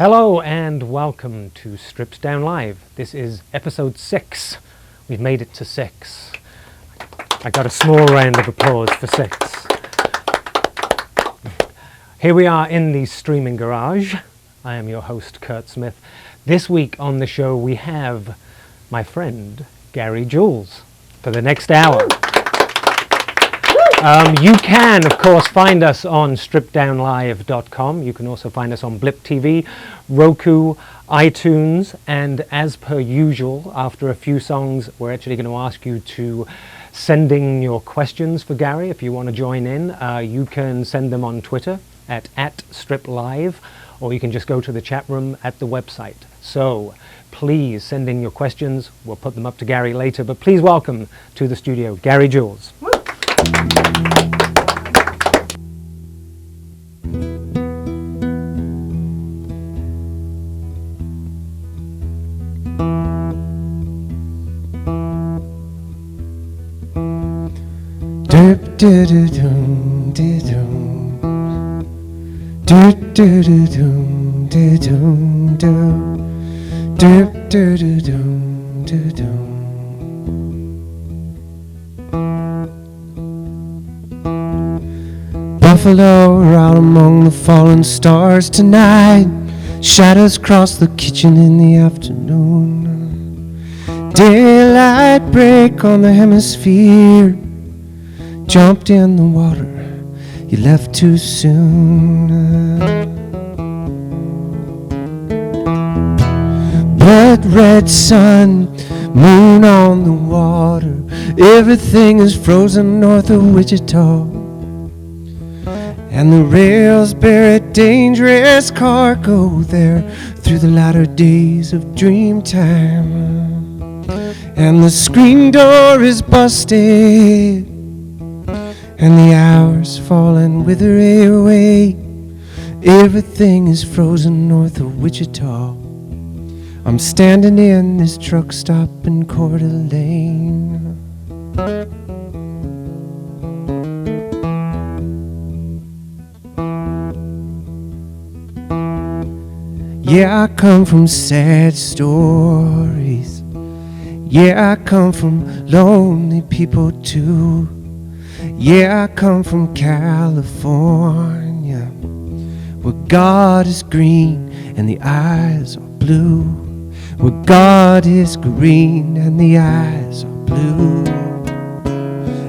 Hello and welcome to Stripped Down Live. This is episode 6. We've made it to 6. I got a small round of applause for 6. Here we are in the streaming garage. I am your host, Kurt Smith. This week on the show we have my friend, Gary Jules, for the next hour. You can, of course, find us on stripdownlive.com. You can also find us on Blip TV, Roku, iTunes, and as per usual, after a few songs, we're actually going to ask you to send in your questions for Gary. If you want to join in, you can send them on Twitter at @striplive, or you can just go to the chat room at the website. So please send in your questions. We'll put them up to Gary later, but please welcome to the studio, Gary Jules. Buffalo are out among the fallen stars tonight. Shadows cross the kitchen in the afternoon. Daylight break on the hemisphere. Jumped in the water, you left too soon. Blood red sun, moon on the water. Everything is frozen north of Wichita. And the rails bear a dangerous cargo there through the latter days of dream time. And the screen door is busted, and the hours fall and wither away. Everything is frozen north of Wichita. I'm standing in this truck stop in Coeur d'Alene. Yeah, I come from sad stories. Yeah, I come from lonely people too. Yeah, I come from California, where God is green and the eyes are blue. Where God is green and the eyes are blue.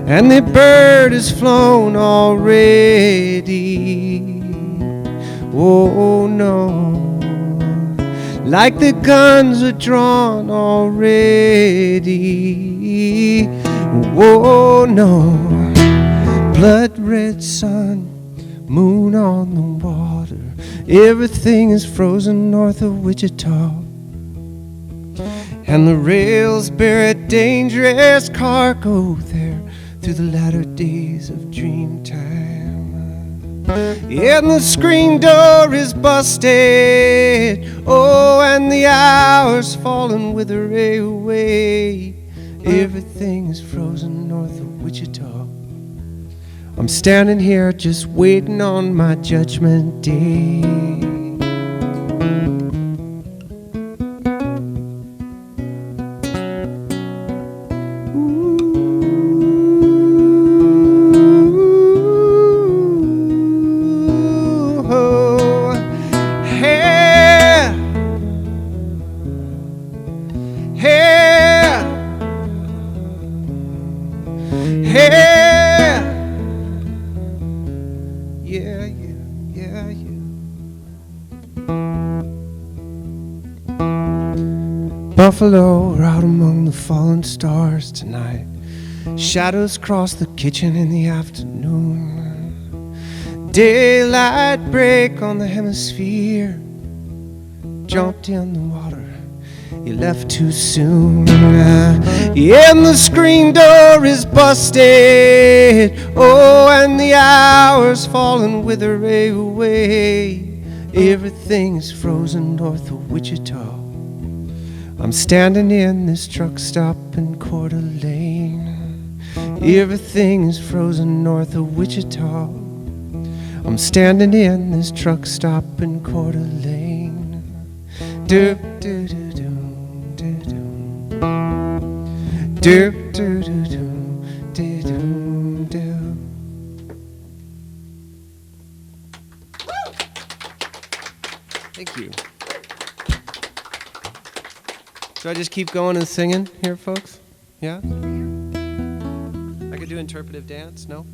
And the bird has flown already. Oh no, like the guns are drawn already. Oh no, blood red sun, moon on the water. Everything is frozen north of Wichita. And the rails bear a dangerous cargo there through the latter days of dream time. And the screen door is busted. Oh, and the hours fall and wither away. Everything is frozen north of Wichita. I'm standing here just waiting on my judgment day. Buffalo are out among the fallen stars tonight. Shadows cross the kitchen in the afternoon. Daylight break on the hemisphere. Jumped in the water, you left too soon. And the screen door is busted. Oh, and the hours fall and wither away. Everything is frozen north of Wichita. I'm standing in this truck stop in Coeur d'Alene. Everything is frozen north of Wichita. I'm standing in this truck stop in Coeur d'Alene. do do do do do do do do do do do. Thank you. Do I just keep going and singing here, folks? Yeah? I could do interpretive dance, no?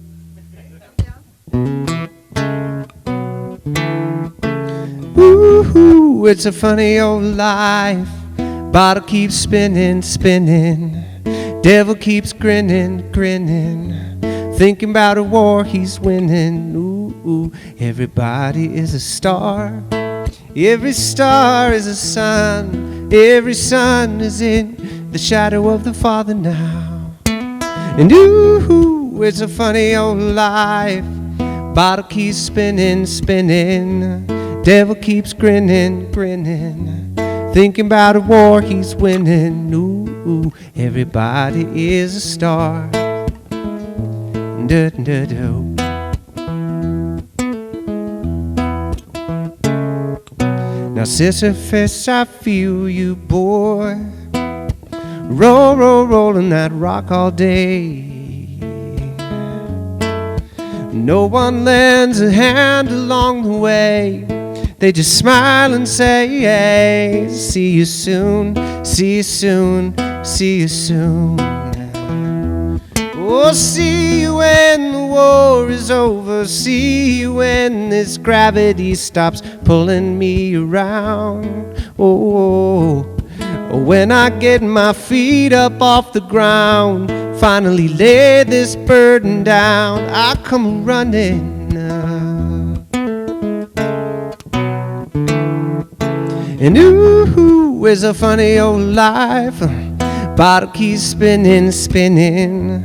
Ooh, it's a funny old life. Bottle keeps spinning, spinning. Devil keeps grinning, grinning. Thinking about a war he's winning. Ooh, everybody is a star. Every star is a sun. Every sun is in the shadow of the Father now. And ooh, it's a funny old life. Bottle keeps spinning, spinning. Devil keeps grinning, grinning. Thinking about a war he's winning. Ooh, everybody is a star. Do-do-do. Now, Sisyphus, I feel you, boy. Roll, roll, rollin' that rock all day. No one lends a hand along the way. They just smile and say, hey, see you soon, see you soon, see you soon. Oh, see you when the war is over. See you when this gravity stops pulling me around. Oh, when I get my feet up off the ground, finally lay this burden down, I come running. And ooh, it's a funny old life. Bottle keeps spinning, spinning.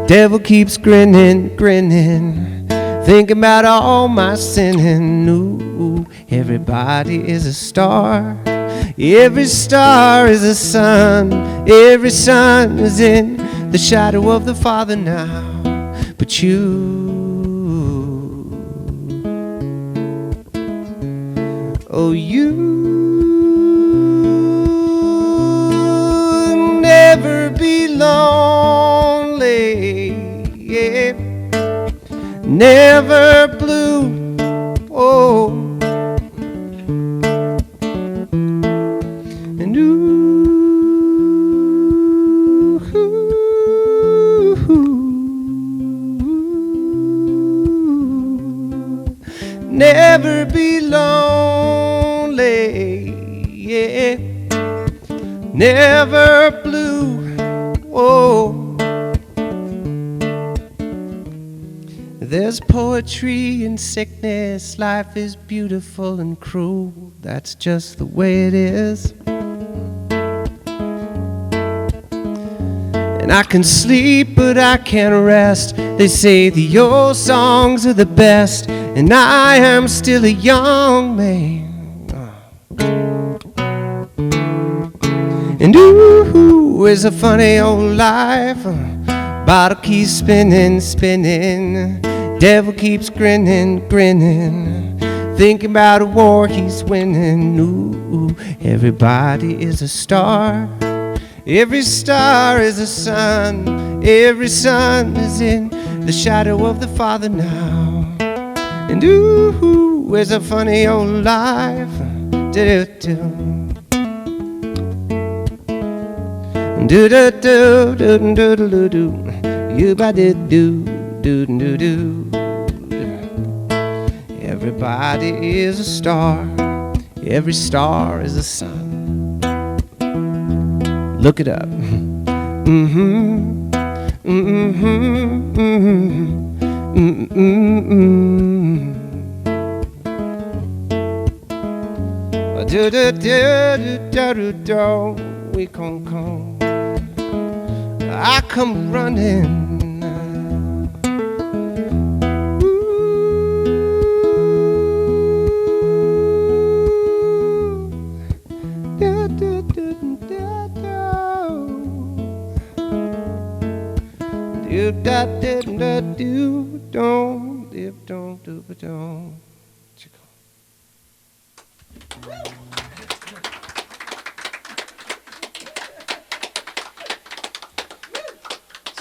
Devil keeps grinning, grinning. Thinking about all my sinning. Ooh, everybody is a star. Every star is a sun. Every sun is in the shadow of the Father now. But you, oh, you never be lonely, yeah. Never blue, oh. And ooh, never be lonely, yeah. Never blue, oh. There's poetry in sickness. Life is beautiful and cruel. That's just the way it is. And I can sleep, but I can't rest. They say the old songs are the best, and I am still a young man. And ooh, it's a funny old life. Bottle keeps spinning, spinning. Devil keeps grinning, grinning. Thinking about a war he's winning. Ooh, everybody is a star. Every star is a sun. Every sun is in the shadow of the Father now. And ooh, it's a funny old life. Do-do-do. Do-do-do, do-do-do-do-do. You-ba-do-do, do-do-do-do. Everybody is a star. Every star is a sun. Look it up. Mm-hmm. Mm-hmm. Mm-hmm. Mm-hmm. Do-do-do-do-do-do. We come. I come running.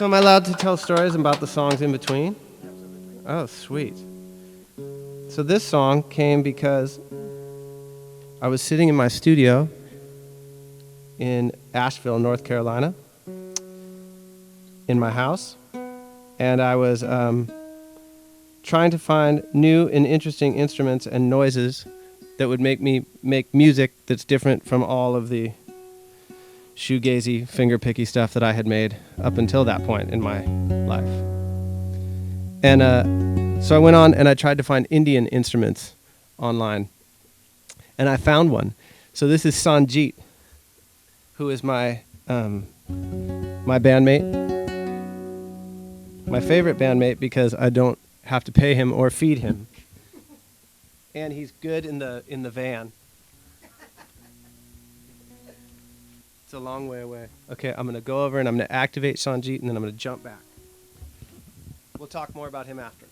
So am I allowed to tell stories about the songs in between? Oh, sweet. So this song came because I was sitting in my studio in Asheville, North Carolina, in my house, and I was trying to find new and interesting instruments and noises that would make me make music that's different from all of the shoegazy, finger-picky stuff that I had made up until that point in my life. And so I went on and I tried to find Indian instruments online, and I found one. So this is Sanjeet, who is my bandmate, my favorite bandmate because I don't have to pay him or feed him, and he's good in the van. It's a long way away. Okay, I'm gonna go over and I'm gonna activate Sanjeet, and then I'm gonna jump back. We'll talk more about him after.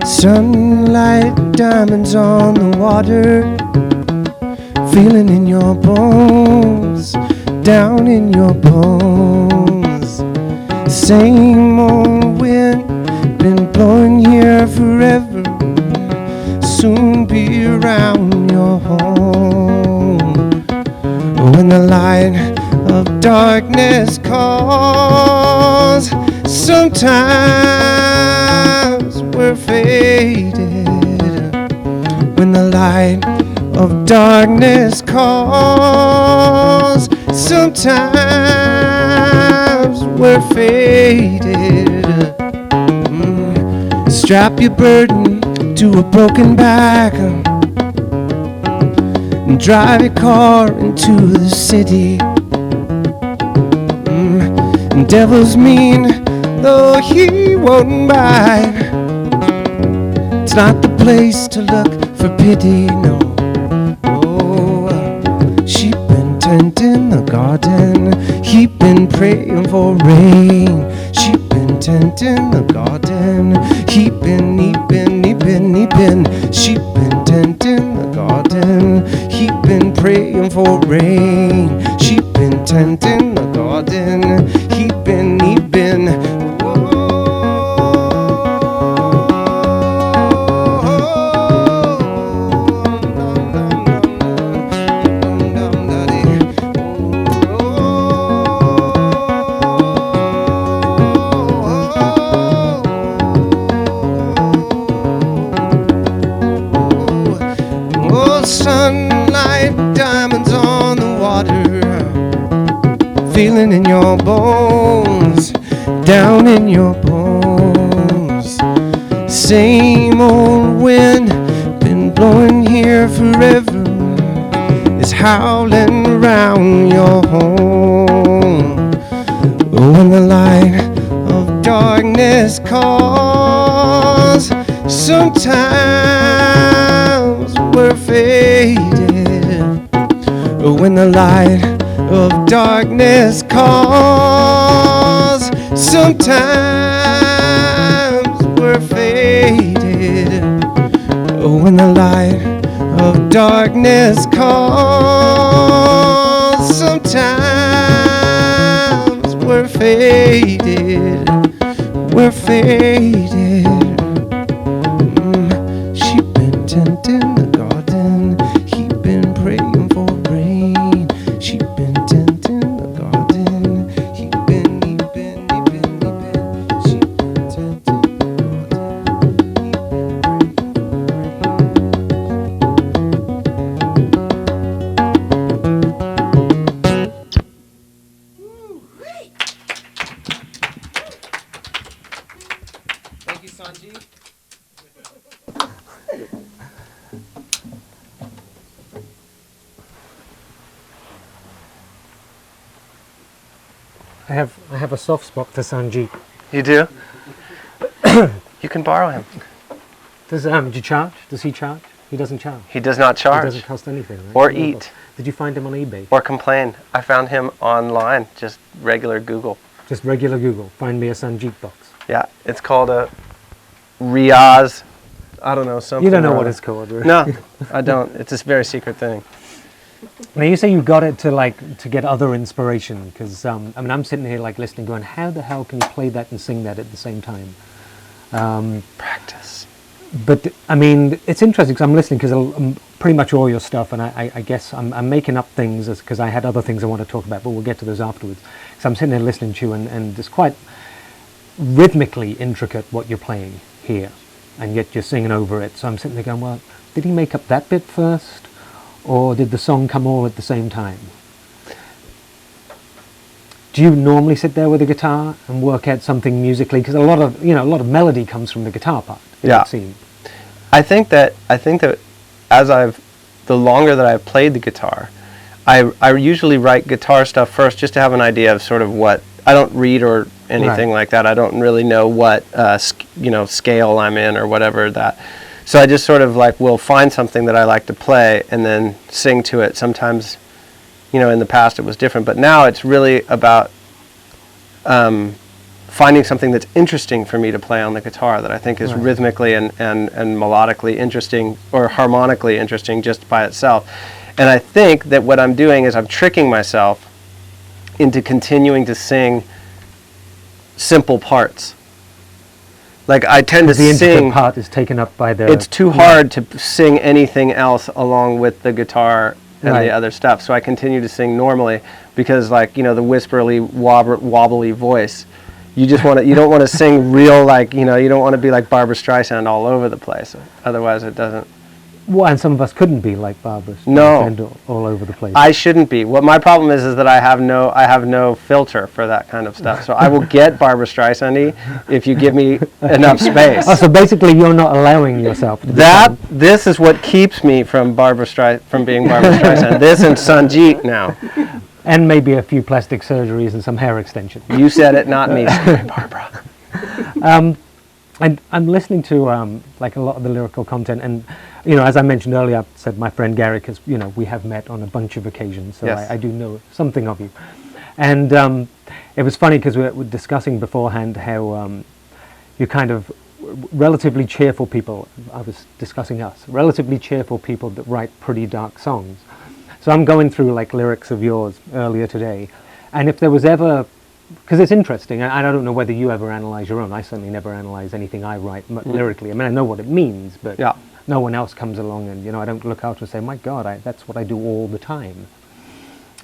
Sunlight, diamonds on the water, feeling in your bones, down in your bones. Same old wind, been blowing here forever, soon be around your home. When the light of darkness calls, sometimes we're faded. When the light of darkness calls, sometimes we're faded. Strap your burden to a broken back and drive your car into the city. And devil's mean, though he won't bite. It's not the place to look for pity, no. Oh, sheep been tending the garden, he been praying for rain. Sheep been tending the garden, he been. Sheep been tending the garden, he been praying for rain. Sheep been tending the garden, he been. Sunlight, diamonds on the water, feeling in your bones, down in your bones. Same old wind, been blowing here forever, is howling around your home. When the light of darkness calls, sometimes we're faded. When the light of darkness calls, sometimes we're faded. When the light of darkness calls, sometimes we're faded. We're faded. Sheep been tending the garden, he been praying for rain. Sheep been tending the garden, he been. Sheep been tending the garden, he been Thank you, Sanjeev. I have a soft spot for Sanjeev. You do? You can borrow him. Does do you charge? Does he charge? He doesn't charge. He does not charge. It doesn't cost anything, right? Or eat. Did you find him on eBay? Or complain. I found him online, just regular Google. Just regular Google. Find me a Sanjeev box. Yeah, it's called a Riaz. I don't know, something. You don't know what it's called, right? No, I don't. It's this very secret thing. Now you say you got it to get other inspiration, because I mean I'm sitting here like listening, going, how the hell can you play that and sing that at the same time? Practice. But I mean, it's interesting because I'm listening because pretty much all your stuff, and I guess I'm making up things because I had other things I want to talk about, but we'll get to those afterwards. So I'm sitting there listening to you, and it's quite rhythmically intricate what you're playing here, and yet you're singing over it. So I'm sitting there going, well, did he make up that bit first, or did the song come all at the same time? Do you normally sit there with a guitar and work out something musically? Because a lot of melody comes from the guitar part. Yeah. It seems. I think that the longer that I've played the guitar, I usually write guitar stuff first just to have an idea of sort of what, I don't read or anything like that. I don't really know what scale I'm in or whatever that. So I just sort of like will find something that I like to play and then sing to it. Sometimes, in the past it was different, but now it's really about finding something that's interesting for me to play on the guitar that I think is rhythmically and melodically interesting or harmonically interesting just by itself. And I think that what I'm doing is I'm tricking myself into continuing to sing simple parts. Like I tend to the sing. The intricate part is taken up by the. It's too hard to sing anything else along with the guitar and the other stuff. So I continue to sing normally because, the whisperly, wobbly voice. You just want to. You don't want to sing real you don't want to be like Barbra Streisand all over the place. Otherwise, it doesn't. Well, and some of us couldn't be like Barbra Streisand all over the place. I shouldn't be. What my problem is that I have no filter for that kind of stuff. So I will get Barbra Streisand-y if you give me enough space. Oh, so basically you're not allowing yourself to this is what keeps me from being Barbra Streisand. This and Sanjeev now. And maybe a few plastic surgeries and some hair extension. You said it, not me. Sorry, Barbara. And I'm listening to a lot of the lyrical content, and as I mentioned earlier, I said my friend Gary, because we have met on a bunch of occasions, so yes. I do know something of you. And it was funny because we were discussing beforehand how you're kind of relatively cheerful people. I was discussing us, relatively cheerful people that write pretty dark songs. So I'm going through lyrics of yours earlier today, and if there was ever, because it's interesting, and I don't know whether you ever analyze your own. I certainly never analyze anything I write lyrically. I mean, I know what it means, but no one else comes along and, I don't look out and say, my God, that's what I do all the time.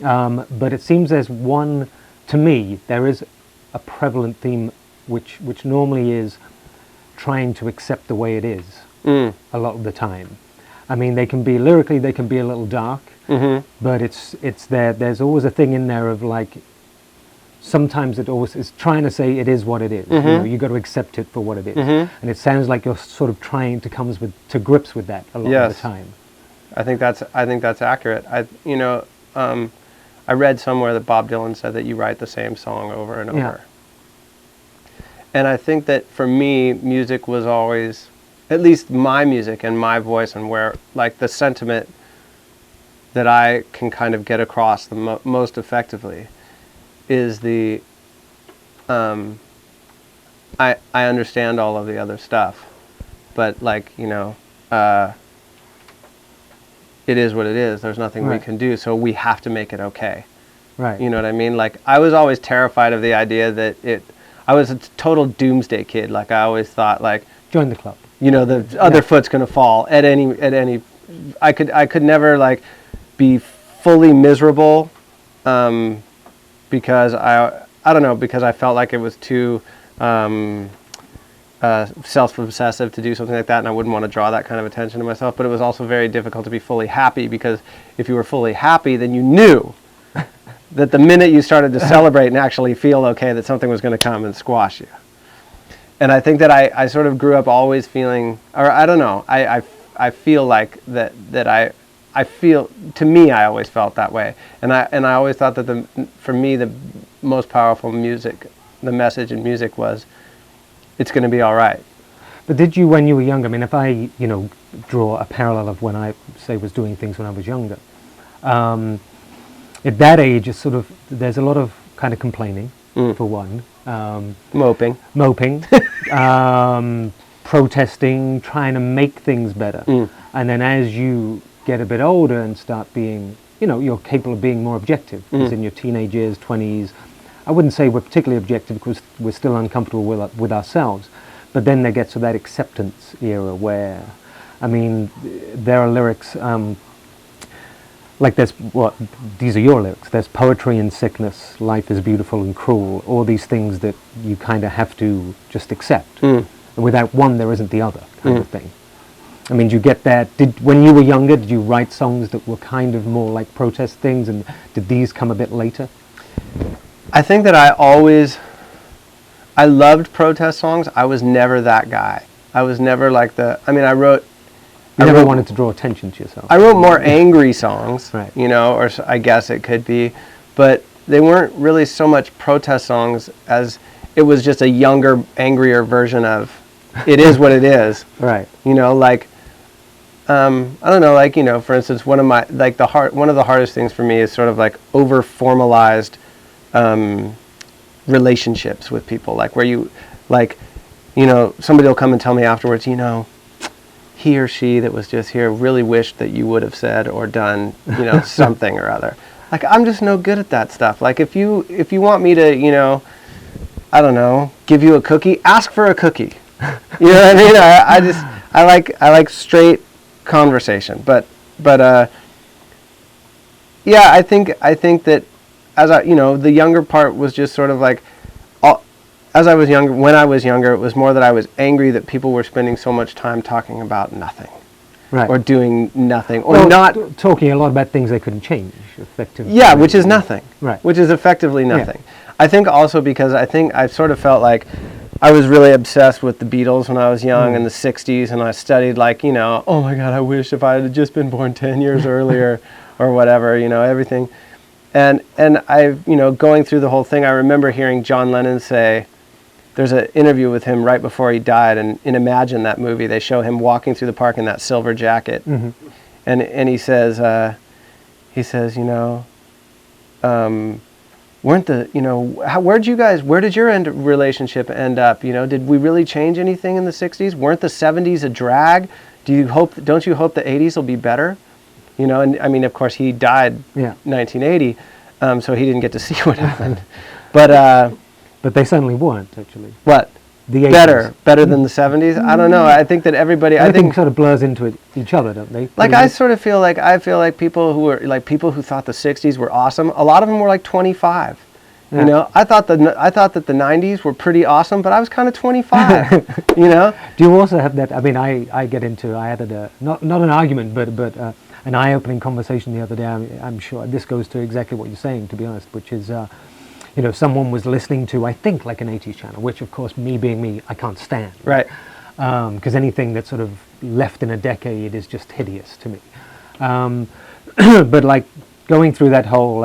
But it seems there's one, to me, there is a prevalent theme which normally is trying to accept the way it is a lot of the time. I mean, lyrically, they can be a little dark, but it's there. There's always a thing in there of sometimes it always is trying to say it is what it is. You got to accept it for what it is. And it sounds like you're sort of trying to come to grips with that a lot of the time. I think that's accurate. I read somewhere that Bob Dylan said that you write the same song over and over. And I think that for me, music was always, at least my music and my voice, and where the sentiment that I can kind of get across the most effectively is the I understand all of the other stuff, but it is what it is. There's nothing we can do, so we have to make it okay. Right. You know what I mean? I was always terrified of the idea that I was a total doomsday kid. I always thought join the club. The other foot's gonna fall at any. I could never be fully miserable. Because I don't know, because I felt like it was too self-obsessive to do something like that, and I wouldn't want to draw that kind of attention to myself. But it was also very difficult to be fully happy, because if you were fully happy, then you knew that the minute you started to celebrate and actually feel okay, that something was going to come and squash you. And I think that I sort of grew up always feeling, or I don't know, I feel like that I feel, to me, I always felt that way, and I always thought that for me the most powerful music, the message in music was, it's going to be all right. But did you, when you were younger, I mean, if I, draw a parallel of when I, say, was doing things when I was younger, at that age, it's sort of, there's a lot of kind of complaining, for one. Moping. Protesting, trying to make things better. And then as you get a bit older and start being, you're capable of being more objective. As in your teenage years, 20s. I wouldn't say we're particularly objective because we're still uncomfortable with ourselves. But then there gets to that acceptance era where, I mean, there are lyrics, like these are your lyrics. There's poetry in sickness, life is beautiful and cruel, all these things that you kind of have to just accept. And without one, there isn't the other kind of thing. I mean, do you get that? When you were younger, did you write songs that were kind of more like protest things, and did these come a bit later? I think that I loved protest songs. I was never that guy. I was never like I wrote... You never wanted to draw attention to yourself. I wrote more angry songs, right. Or I guess it could be, but they weren't really so much protest songs as it was just a younger, angrier version of it is what it is. Right. I don't know, for instance, one of the hardest things for me is sort of like over formalized relationships with people, like where somebody will come and tell me afterwards, he or she that was just here really wished that you would have said or done, something or other. Like, I'm just no good at that stuff. Like, if you want me to, I don't know, give you a cookie, ask for a cookie. You know what I mean? I like straight conversation. But yeah, I think that as the younger part was just sort of like, when I was younger, it was more that I was angry that people were spending so much time talking about nothing. Right. Or doing nothing. Or not... talking a lot about things they couldn't change, effectively. Yeah, which is nothing. Right. Which is effectively nothing. Yeah. I think also because I sort of felt like I was really obsessed with the Beatles when I was young in the 60s, and I studied oh my God, I wish if I had just been born 10 years earlier or whatever, everything. And I, going through the whole thing, I remember hearing John Lennon say, there's an interview with him right before he died, and in Imagine, that movie, they show him walking through the park in that silver jacket, and he says, where did your relationship end up? Did we really change anything in the 60s? Weren't the 70s a drag? Don't you hope the 80s will be better? And I mean, of course, he died 1980, so he didn't get to see what happened, But they certainly weren't, actually. What? The 80s. Better than the 70s? I don't know. I think that everything sort of blurs into each other, don't they? Like, I sort of feel like people who thought the 60s were awesome, a lot of them were like 25. Yeah. I thought that the 90s were pretty awesome, but I was kind of 25. Do you also have that? I mean, I had not an argument, but an eye-opening conversation the other day. I'm sure this goes to exactly what you're saying, to be honest, which is someone was listening to, I think, like an 80s channel, which, of course, me being me, I can't stand. Right. Because anything that's sort of left in a decade is just hideous to me. But, like, going through that whole,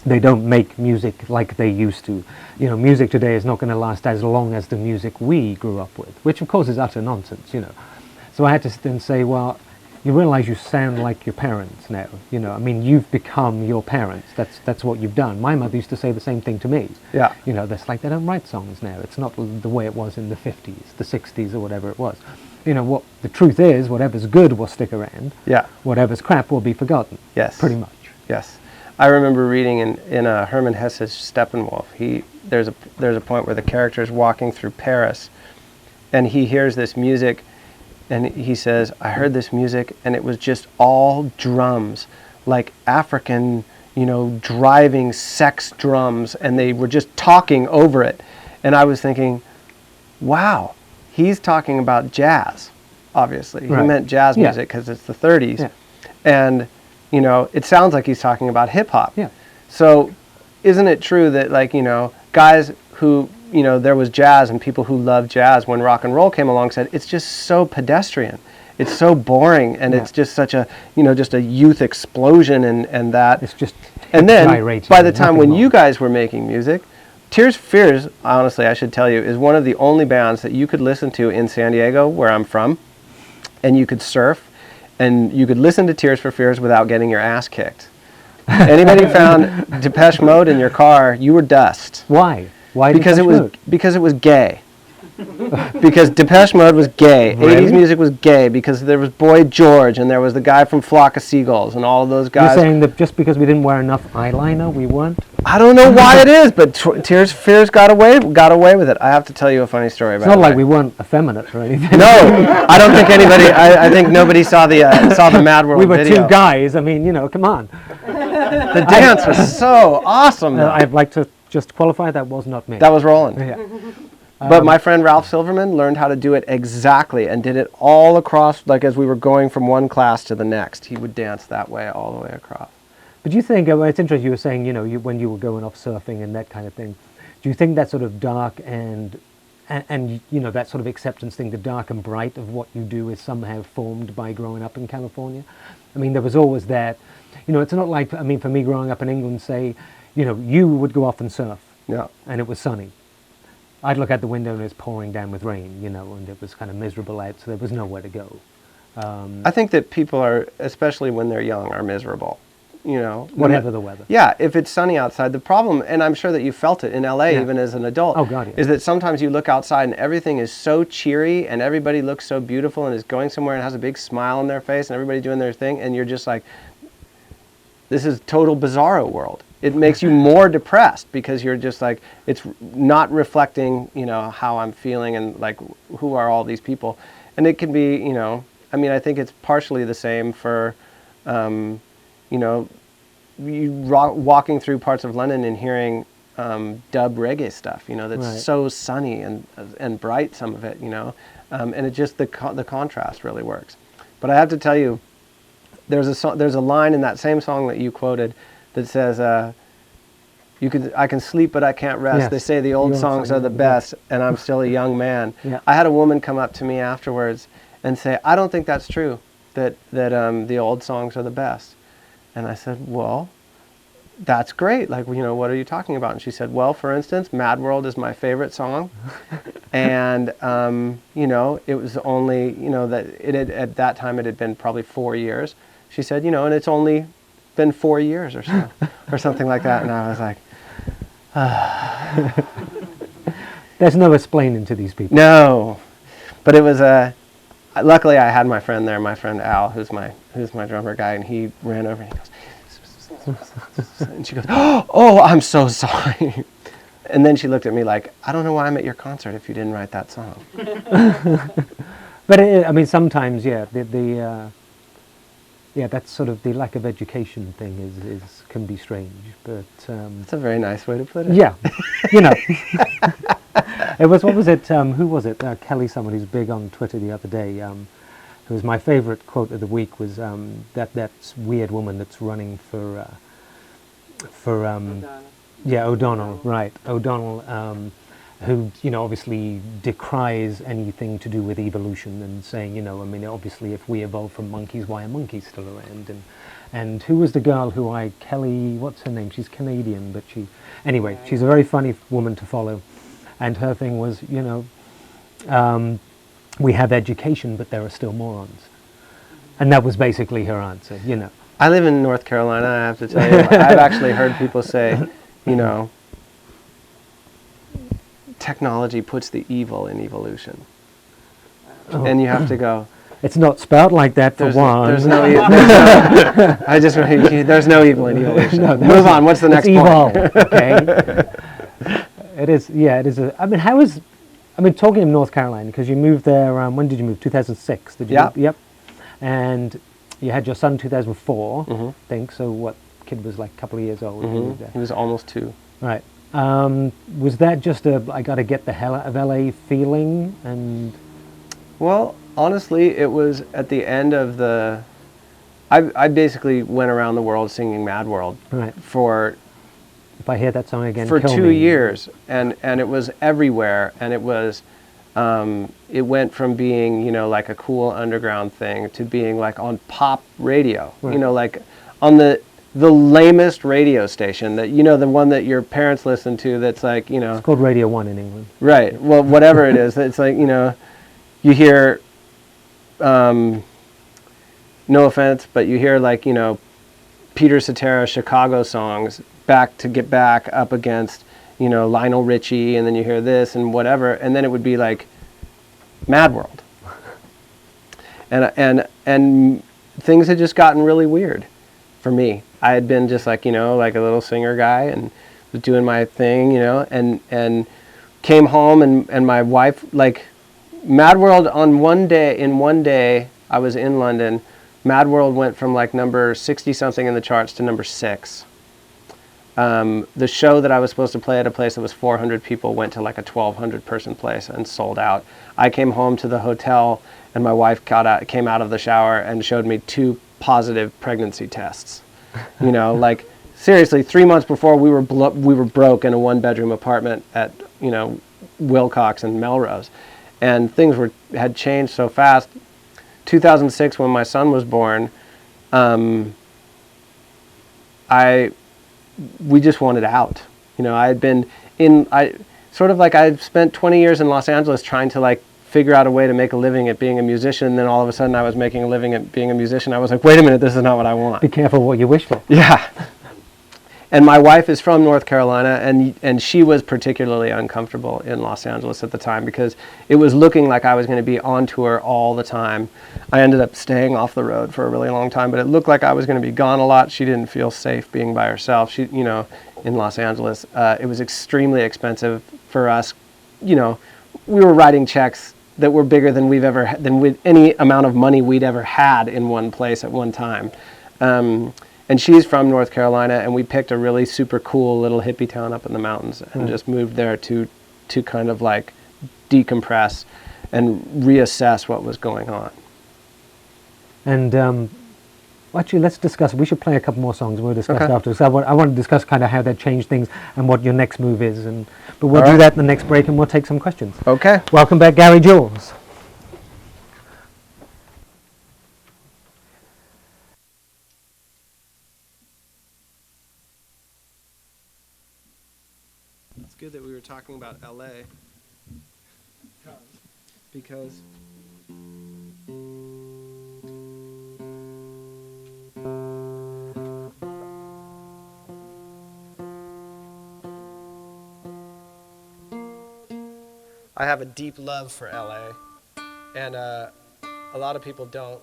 they don't make music like they used to. Music today is not going to last as long as the music we grew up with, which, of course, is utter nonsense, So I had to sit and say, well, you realize you sound like your parents now. I mean, you've become your parents. That's what you've done. My mother used to say the same thing to me. Yeah. That's like they don't write songs now. It's not the way it was in the 50s, the 60s, or whatever it was. What the truth is, whatever's good will stick around. Yeah. Whatever's crap will be forgotten. Yes. Pretty much. Yes. I remember reading in Hermann Hesse's Steppenwolf. There's a point where the character is walking through Paris, and he hears this music. And he says, I heard this music, and it was just all drums, like African, driving sex drums, and they were just talking over it. And I was thinking, wow, he's talking about jazz, obviously. Right. He meant jazz music because it's the 30s. Yeah. And, it sounds like he's talking about hip-hop. Yeah. So isn't it true that, guys who... there was jazz, and people who loved jazz when rock and roll came along said, it's just so pedestrian. it's so boring, and it's just such a, just a youth explosion, and that. It's just. And then gyrating, by the time when nothing you more. guys were making music, Tears for Fears, honestly, I should tell you, is one of the only bands that you could listen to in San Diego, where I'm from, and you could surf, and you could listen to Tears for Fears without getting your ass kicked. Anybody found Depeche Mode in your car, you were dust. Why? Because it was gay. Because Depeche Mode was gay. Really? 80s music was gay because there was Boy George and there was the guy from Flock of Seagulls and all of those guys. You're saying that just because we didn't wear enough eyeliner, we weren't? I don't know why it is, but Tears for Fears got away with it. I have to tell you a funny story about it. It's not like we weren't effeminate or anything. No, I don't think anybody. I think nobody saw the Mad World We were video. two guys. I mean, come on. The dance was so awesome. though. I'd like to just qualify that was not me. That was Roland. Yeah. But my friend Ralph Silverman learned how to do it exactly and did it all across, like as we were going from one class to the next. He would dance that way all the way across. But do you think, it's interesting you were saying, when you were going off surfing and that kind of thing, do you think that sort of dark and that sort of acceptance thing, the dark and bright of what you do is somehow formed by growing up in California? I mean, there was always that, it's not like, for me growing up in England, say, you would go off and surf. Yeah. And it was sunny. I'd look out the window and it's pouring down with rain, and it was kind of miserable out, so there was nowhere to go. I think that people are, especially when they're young, are miserable. Whatever the weather. Yeah, if it's sunny outside, the problem, and I'm sure that you felt it in LA even as an adult, Oh, God, yeah. is that sometimes you look outside and everything is so cheery and everybody looks so beautiful and is going somewhere and has a big smile on their face and everybody doing their thing, and you're just like, this is total bizarro world. It makes you more depressed because you're just like, it's not reflecting, how I'm feeling and like, who are all these people? And it can be, I think it's partially the same for, walking through parts of London and hearing dub reggae stuff, that's Right. so sunny and bright, some of it, and it just, the contrast really works. But I have to tell you, there's a line in that same song that you quoted that says, I can sleep but I can't rest. Yes. They say the old songs are the best and I'm still a young man. Yeah. I had a woman come up to me afterwards and say, I don't think that's true, that the old songs are the best. And I said, well, that's great. Like, what are you talking about? And she said, well, for instance, Mad World is my favorite song. And, it was only, that it had, at that time it had been probably 4 years. She said, and it's only been 4 years or so, or something like that. And I was like, There's no explaining to these people. no. But it was luckily I had my friend there, my friend Al, who's my drummer guy, and he ran over and he goes, and she goes, oh, I'm so sorry. And then she looked at me like, I don't know why I'm at your concert if you didn't write that song. But sometimes, that's sort of the lack of education thing is can be strange. But That's a very nice way to put it. yeah, it was, what was it? Who was it? Kelly, someone who's big on Twitter the other day. Who was my favorite quote of the week was that weird woman that's running for O'Donnell, right? O'Donnell, who obviously decries anything to do with evolution and saying, obviously if we evolved from monkeys, why are monkeys still around? And who was the girl who Kelly, what's her name? She's Canadian, but she's a very funny woman to follow. And her thing was, we have education, but there are still morons. And that was basically her answer, I live in North Carolina, I have to tell you. I've actually heard people say, technology puts the evil in evolution. Oh. And you have to go, It's not spelled like that for one. there's no evil in evolution. No, Move on, what's the next it's point? evil, okay? It is, it is. Talking of North Carolina, because you moved there, when did you move? 2006, did you? Yeah. Yep. And you had your son 2004, Mhm. I think, so what, kid was like a couple of years old when you moved there. He was almost 2. Right. Was that just I got to get the hell out of LA feeling? And Well, honestly, it was at the end of I basically went around the world singing Mad World right, for if I hear that song again, for kill 2 me. years, and it was everywhere, and it was it went from being, you know, like a cool underground thing to being like on pop radio, Right. you know, like on the lamest radio station that, you know, the one that your parents listen to that's like, you know. It's called Radio 1 in England. Right. Well, whatever it is, it's like, you know, you hear, no offense, but you hear like, you know, Peter Cetera Chicago songs back to get back up against, you know, Lionel Richie, and then you hear this and whatever, and then it would be like Mad World. And things had just gotten really weird for me. I had been just like, you know, like a little singer guy and was doing my thing, you know, and came home and my wife, like Mad World in one day I was in London, Mad World went from like number 60 something in the charts to number 6. The show that I was supposed to play at a place that was 400 people went to like a 1,200 person place and sold out. I came home to the hotel and my wife came out of the shower and showed me 2 positive pregnancy tests. You know, like seriously, 3 months before we were broke in a 1-bedroom apartment at, you know, Wilcox and Melrose, and things had changed so fast. 2006, when my son was born, we just wanted out. You know, I spent 20 years in Los Angeles trying to like figure out a way to make a living at being a musician. And then all of a sudden I was making a living at being a musician. I was like, wait a minute, this is not what I want. Be careful what you wish for. Yeah. And my wife is from North Carolina, and she was particularly uncomfortable in Los Angeles at the time because it was looking like I was going to be on tour all the time. I ended up staying off the road for a really long time, but it looked like I was going to be gone a lot. She didn't feel safe being by herself. She, you know, in Los Angeles, it was extremely expensive for us. You know, we were writing checks that were bigger than with any amount of money we'd ever had in one place at one time. And she's from North Carolina, and we picked a really super cool little hippie town up in the mountains and just moved there to kind of like decompress and reassess what was going on. And actually, let's discuss. We should play a couple more songs. We'll discuss Okay. after. So I want to discuss kind of how that changed things and what your next move is. But we'll All do right. that in the next break, and we'll take some questions. Okay. Welcome back, Gary Jules. It's good that we were talking about LA because I have a deep love for LA, and a lot of people don't.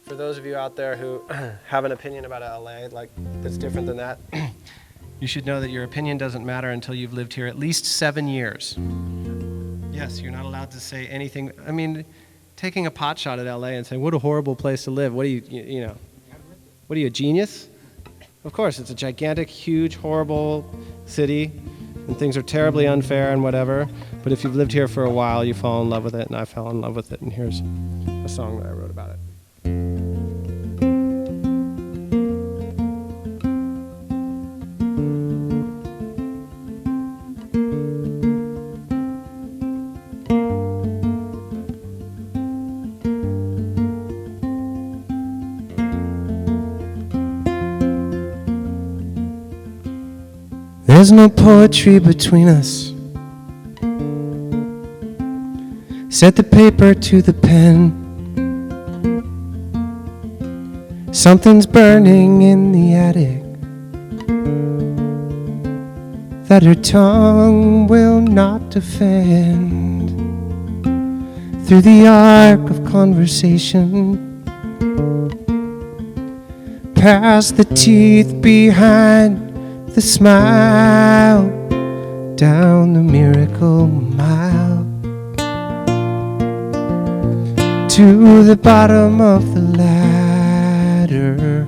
For those of you out there who have an opinion about LA, like that's different than that, you should know that your opinion doesn't matter until you've lived here at least 7 years. Yes, you're not allowed to say anything. I mean, taking a pot shot at LA and saying, what a horrible place to live. What are you know, what are you, a genius? Of course, it's a gigantic, huge, horrible city, and things are terribly unfair and whatever. But if you've lived here for a while, you fall in love with it, and I fell in love with it. And here's a song that I wrote about it. There's no poetry between us. Set the paper to the pen. Something's burning in the attic that her tongue will not defend. Through the arc of conversation, past the teeth behind the smile, down the miracle mile, to the bottom of the ladder.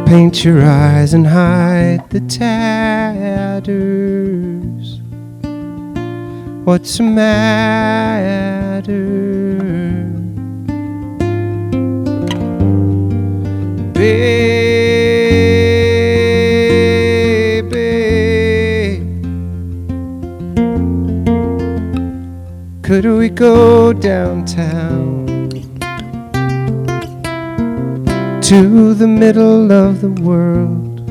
Paint your eyes and hide the tatters. What's the matter? Baby, Could we go downtown to the middle of the world?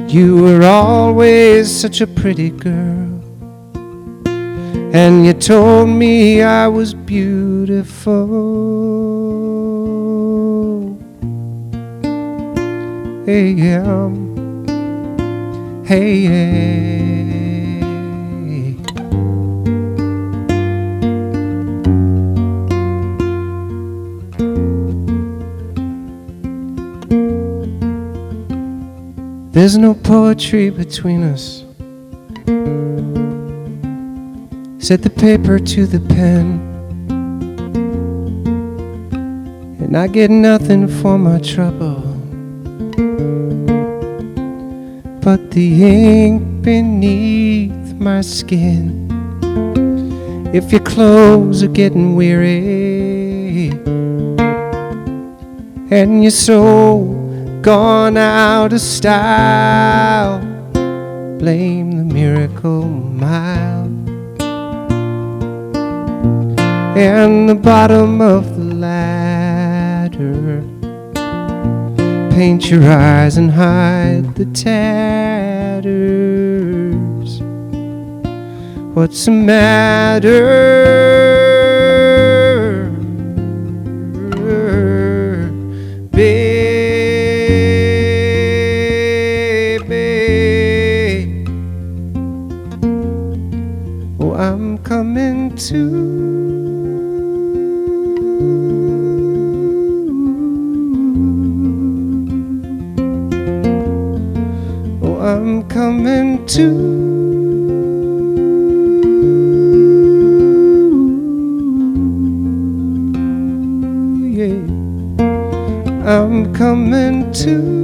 You were always such a pretty girl, and you told me I was beautiful. Hey, hey, hey. There's no poetry between us. Set the paper to the pen, and I get nothing for my trouble but the ink beneath my skin. If your clothes are getting weary and your soul gone out of style, blame the miracle mile and the bottom of the ladder. Paint your eyes and hide the tatters. What's the matter, baby? Oh, I'm coming to. I'm coming to. Yeah, I'm coming to.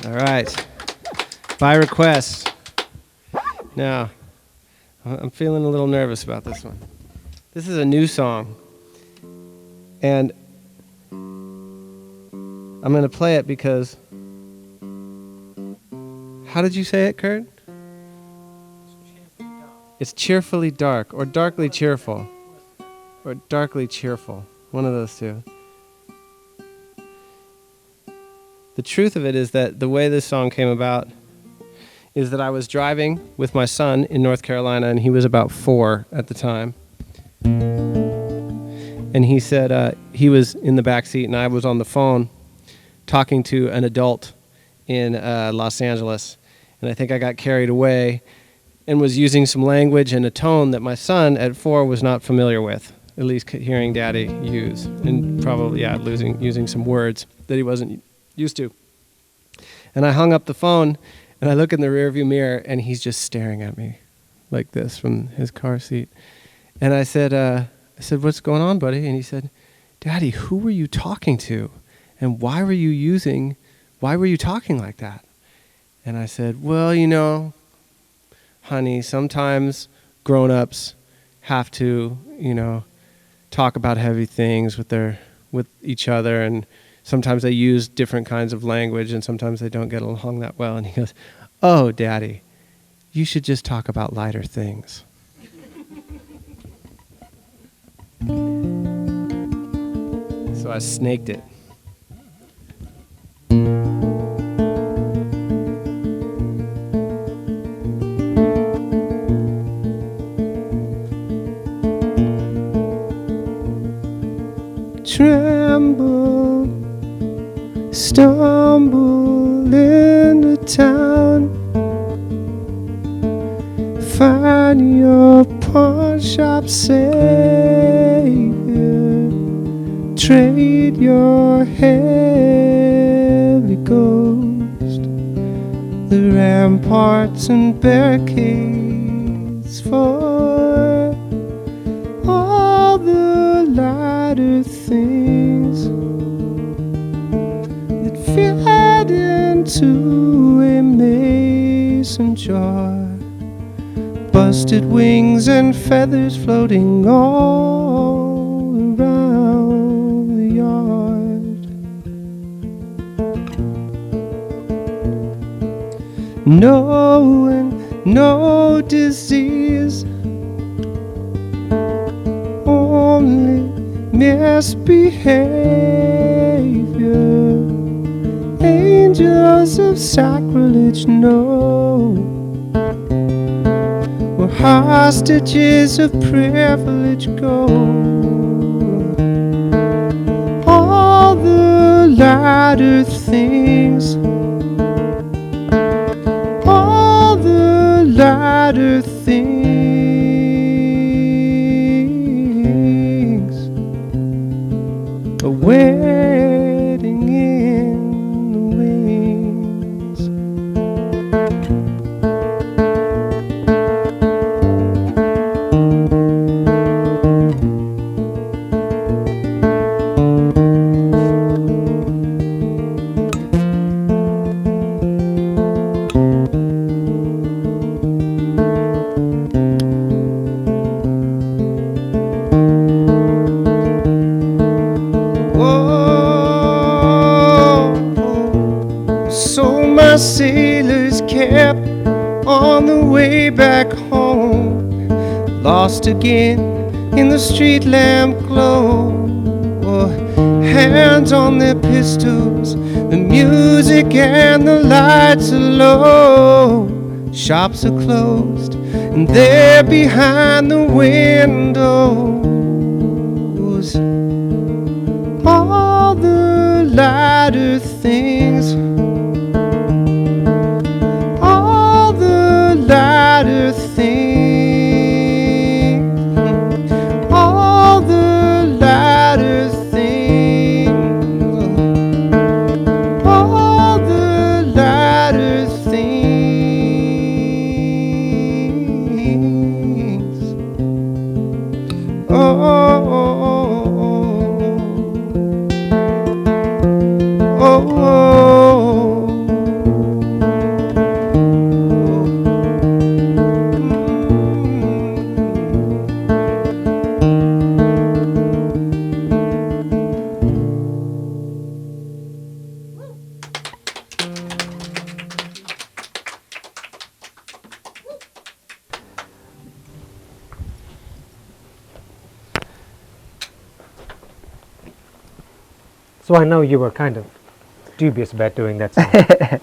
All right, by request. Now, I'm feeling a little nervous about this one. This is a new song, and I'm going to play it because, how did you say it, Kurt? It's cheerfully dark, or darkly cheerful, or darkly cheerful, one of those two. The truth of it is that the way this song came about is that I was driving with my son in North Carolina, and he was about 4 at the time. And he said he was in the back seat, and I was on the phone talking to an adult in Los Angeles. And I think I got carried away and was using some language and a tone that my son at 4 was not familiar with, at least hearing Daddy use, and probably, using some words that he wasn't used to. And I hung up the phone, and I look in the rearview mirror, and he's just staring at me like this from his car seat. And I said, "What's going on, buddy?" And he said, "Daddy, who were you talking to? And why were you talking like that?" And I said, "Well, honey, sometimes grown-ups have to, talk about heavy things with each other, and sometimes they use different kinds of language, and sometimes they don't get along that well." And he goes, "Oh, Daddy, you should just talk about lighter things." So I snaked it. Tremble, stumble into town, find your pawn shop savior, trade your heavy ghost, the ramparts and barricades for all the lighter frosted wings and feathers floating all around the yard. No and no disease, only misbehavior. Angels of sacrilege, no, where hostages of privilege go. All the latter things, all the latter things are waiting in the wings. So my sailors kept on the way back home, lost again in the street lamp glow. Hands on their pistols, the music and the lights are low. Shops are closed and they're behind the windows. All the latter things, all the latter things, all the latter things, all the latter things. Oh, So I know you were kind of dubious about doing that song.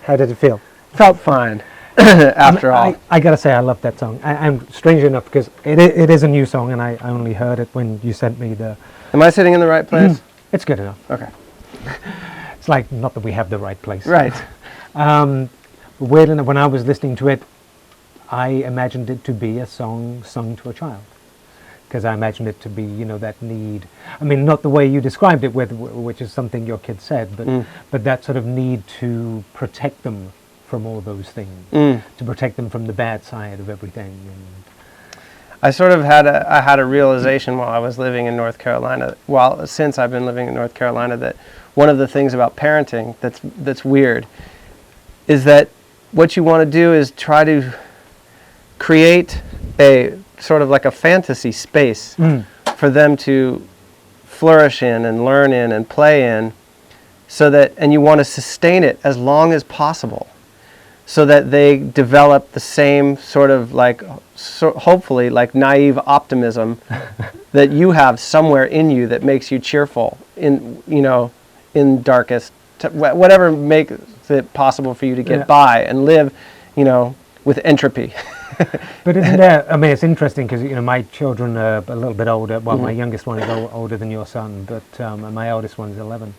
How did it feel? Felt fine after all. I gotta say, I love that song. I'm strangely enough, because it is a new song, and I only heard it when you sent me the... Am I sitting in the right place? It's good enough. Okay. It's like, not that we have the right place. Right. Weird enough, when I was listening to it, I imagined it to be a song sung to a child. Because I imagined it to be, you know, that need. I mean, not the way you described it, which is something your kid said, but that sort of need to protect them from all those things, to protect them from the bad side of everything. And I sort of had a realization while I was living in North Carolina, since I've been living in North Carolina, that one of the things about parenting that's weird is that what you want to do is try to create a sort of like a fantasy space for them to flourish in and learn in and play in, so that, and you want to sustain it as long as possible, so that they develop the same sort of like, hopefully like naive optimism that you have somewhere in you that makes you cheerful in, you know, in darkest, whatever makes it possible for you to get by and live, you know, with entropy. But isn't that, I mean, it's interesting because, you know, my children are a little bit older. Well, my youngest one is older than your son, but and my oldest one is 11.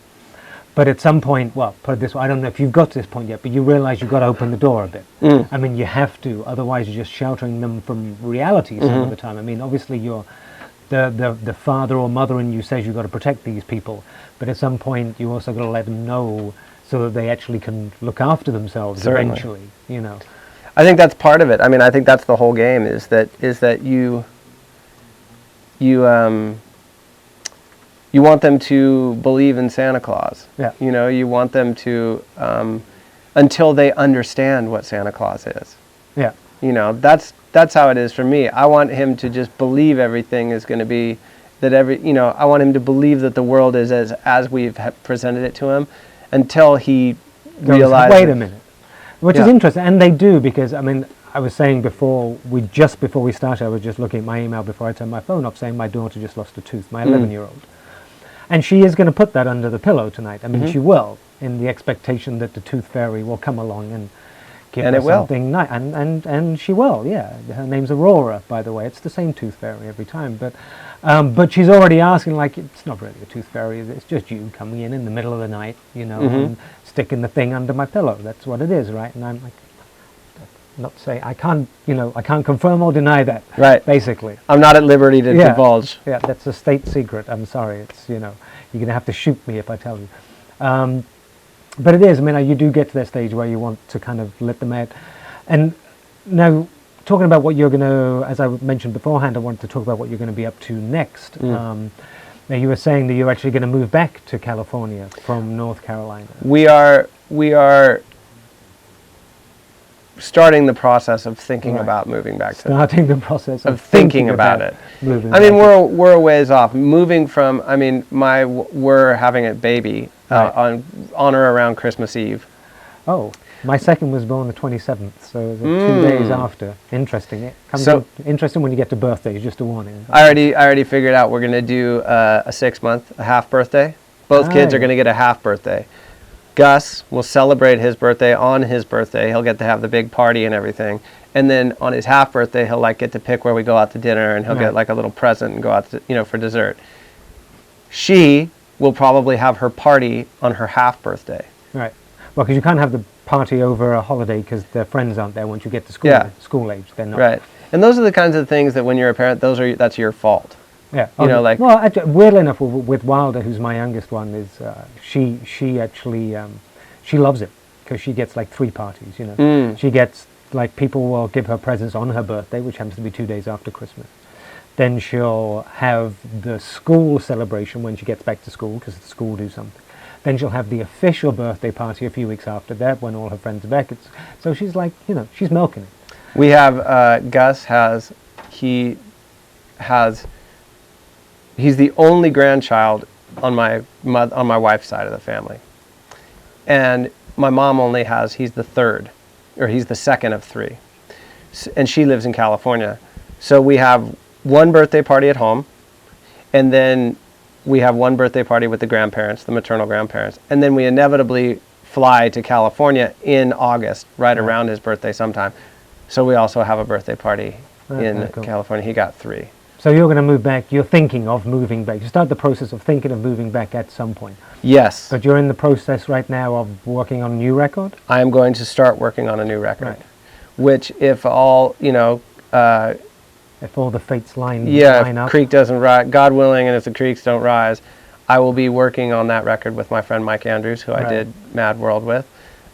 But at some point, well, put it this way, I don't know if you've got to this point yet, but you realize you've got to open the door a bit. I mean, you have to, otherwise you're just sheltering them from reality some of the time. I mean, obviously you're, the father or mother in you says you've got to protect these people, but at some point you also got to let them know so that they actually can look after themselves eventually, you know. I think that's part of it. I mean, I think that's the whole game, is that you want them to believe in Santa Claus. Yeah. You know, you want them to, until they understand what Santa Claus is. Yeah. You know, that's how it is for me. I want him to just believe everything is going to be I want him to believe that the world is as we've presented it to him, until he realizes. Wait a minute, which is interesting, and they do, because I mean, I was saying before we started, I was just looking at my email before I turned my phone off, saying my daughter just lost a tooth, my 11-year-old, and she is going to put that under the pillow tonight. I mean, she will, in the expectation that the tooth fairy will come along and give her something nice, and she will. Yeah, her name's Aurora, by the way. It's the same tooth fairy every time, but she's already asking, like, it's not really a tooth fairy, it's just you coming in the middle of the night, you know, and sticking the thing under my pillow. That's what it is, right? And I'm like, not saying, I can't confirm or deny that. Right. Basically. I'm not at liberty to divulge. Yeah, that's a state secret. I'm sorry. It's, you know, you're going to have to shoot me if I tell you. But it is, I mean, you do get to that stage where you want to kind of let them out. And now, talking about what you're going to, as I mentioned beforehand, I wanted to talk about what you're going to be up to next. Now, you were saying that you're actually going to move back to California from North Carolina. We are starting the process of thinking about moving back to starting the process of thinking about it. Moving I mean, we're a ways off. Moving from, I mean, we're having a baby on or around Christmas Eve. Oh, my second was born the 27th, so 2 days after. Interesting. It comes interesting when you get to birthdays. Just a warning. I already figured out we're going to do a 6-month, a half birthday. Both kids are going to get a half birthday. Gus will celebrate his birthday on his birthday. He'll get to have the big party and everything. And then on his half birthday, he'll like get to pick where we go out to dinner, and he'll get like a little present and go out to, you know, for dessert. She will probably have her party on her half birthday. Right. Well, because you can't have the party over a holiday because their friends aren't there once you get to school age. They're not. Right. And those are the kinds of things that when you're a parent, that's your fault. Yeah. You know, like. Well, actually, weirdly enough, with Wilder, who's my youngest one, is she actually she loves it because she gets like 3 parties. You know, she gets like people will give her presents on her birthday, which happens to be 2 days after Christmas. Then she'll have the school celebration when she gets back to school because the school do something. Then she'll have the official birthday party a few weeks after that when all her friends are back. So she's like, you know, she's milking it. We have Gus he's the only grandchild on my wife's side of the family, and my mom only he's the third, or he's the second of 3, and she lives in California. So we have one birthday party at home, and then we have one birthday party with the grandparents, the maternal grandparents, and then we inevitably fly to California in August, right around his birthday sometime. So we also have a birthday party in California. He got 3. So you're going to move back, you're thinking of moving back. You start the process of thinking of moving back at some point. Yes. But you're in the process right now of working on a new record? I am going to start working on a new record, which if all, you know... if all the fates line up. Creek doesn't rise, God willing, and if the creeks don't rise, I will be working on that record with my friend Mike Andrews, who I did Mad World with,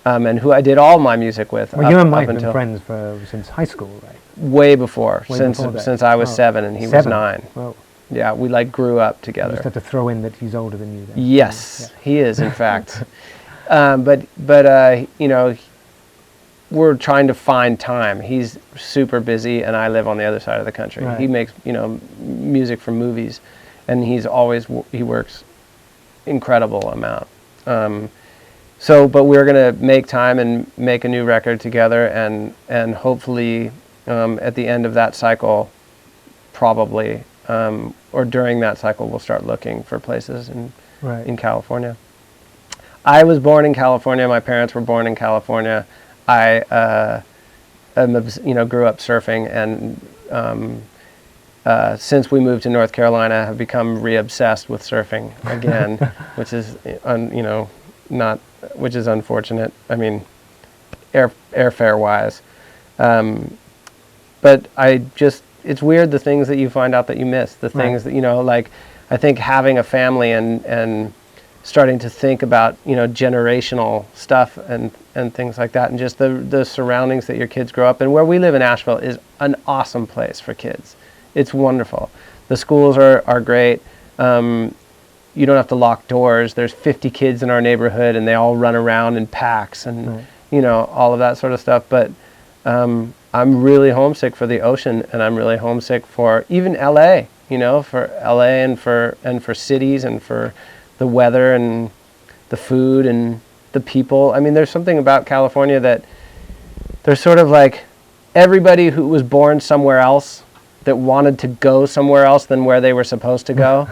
and who I did all my music with. Well, you and Mike have been friends since high school, right? Way before, since I was 7 and he was 9. Well, yeah, we like grew up together. You just have to throw in that he's older than you then. Yes, he is, in fact. But you know, we're trying to find time. He's super busy, and I live on the other side of the country. He makes, you know, music for movies, and he works incredible amount. But we're gonna make time and make a new record together, and hopefully at the end of that cycle, probably or during that cycle, we'll start looking for places in California. I was born in California. My parents were born in California. I grew up surfing, and since we moved to North Carolina, have become re-obsessed with surfing again, which is which is unfortunate. I mean, airfare wise, but it's weird the things that you find out that you miss, the things that, you know, like I think having a family and starting to think about, you know, generational stuff and things like that, and just the surroundings that your kids grow up in. Where we live in Asheville is an awesome place for kids. It's wonderful. The schools are great. You don't have to lock doors. There's 50 kids in our neighborhood, and they all run around in packs, and you know, all of that sort of stuff. But I'm really homesick for the ocean, and I'm really homesick for even LA, for LA and for cities and for the weather and the food and the people. I mean, there's something about California that there's sort of like everybody who was born somewhere else that wanted to go somewhere else than where they were supposed to go.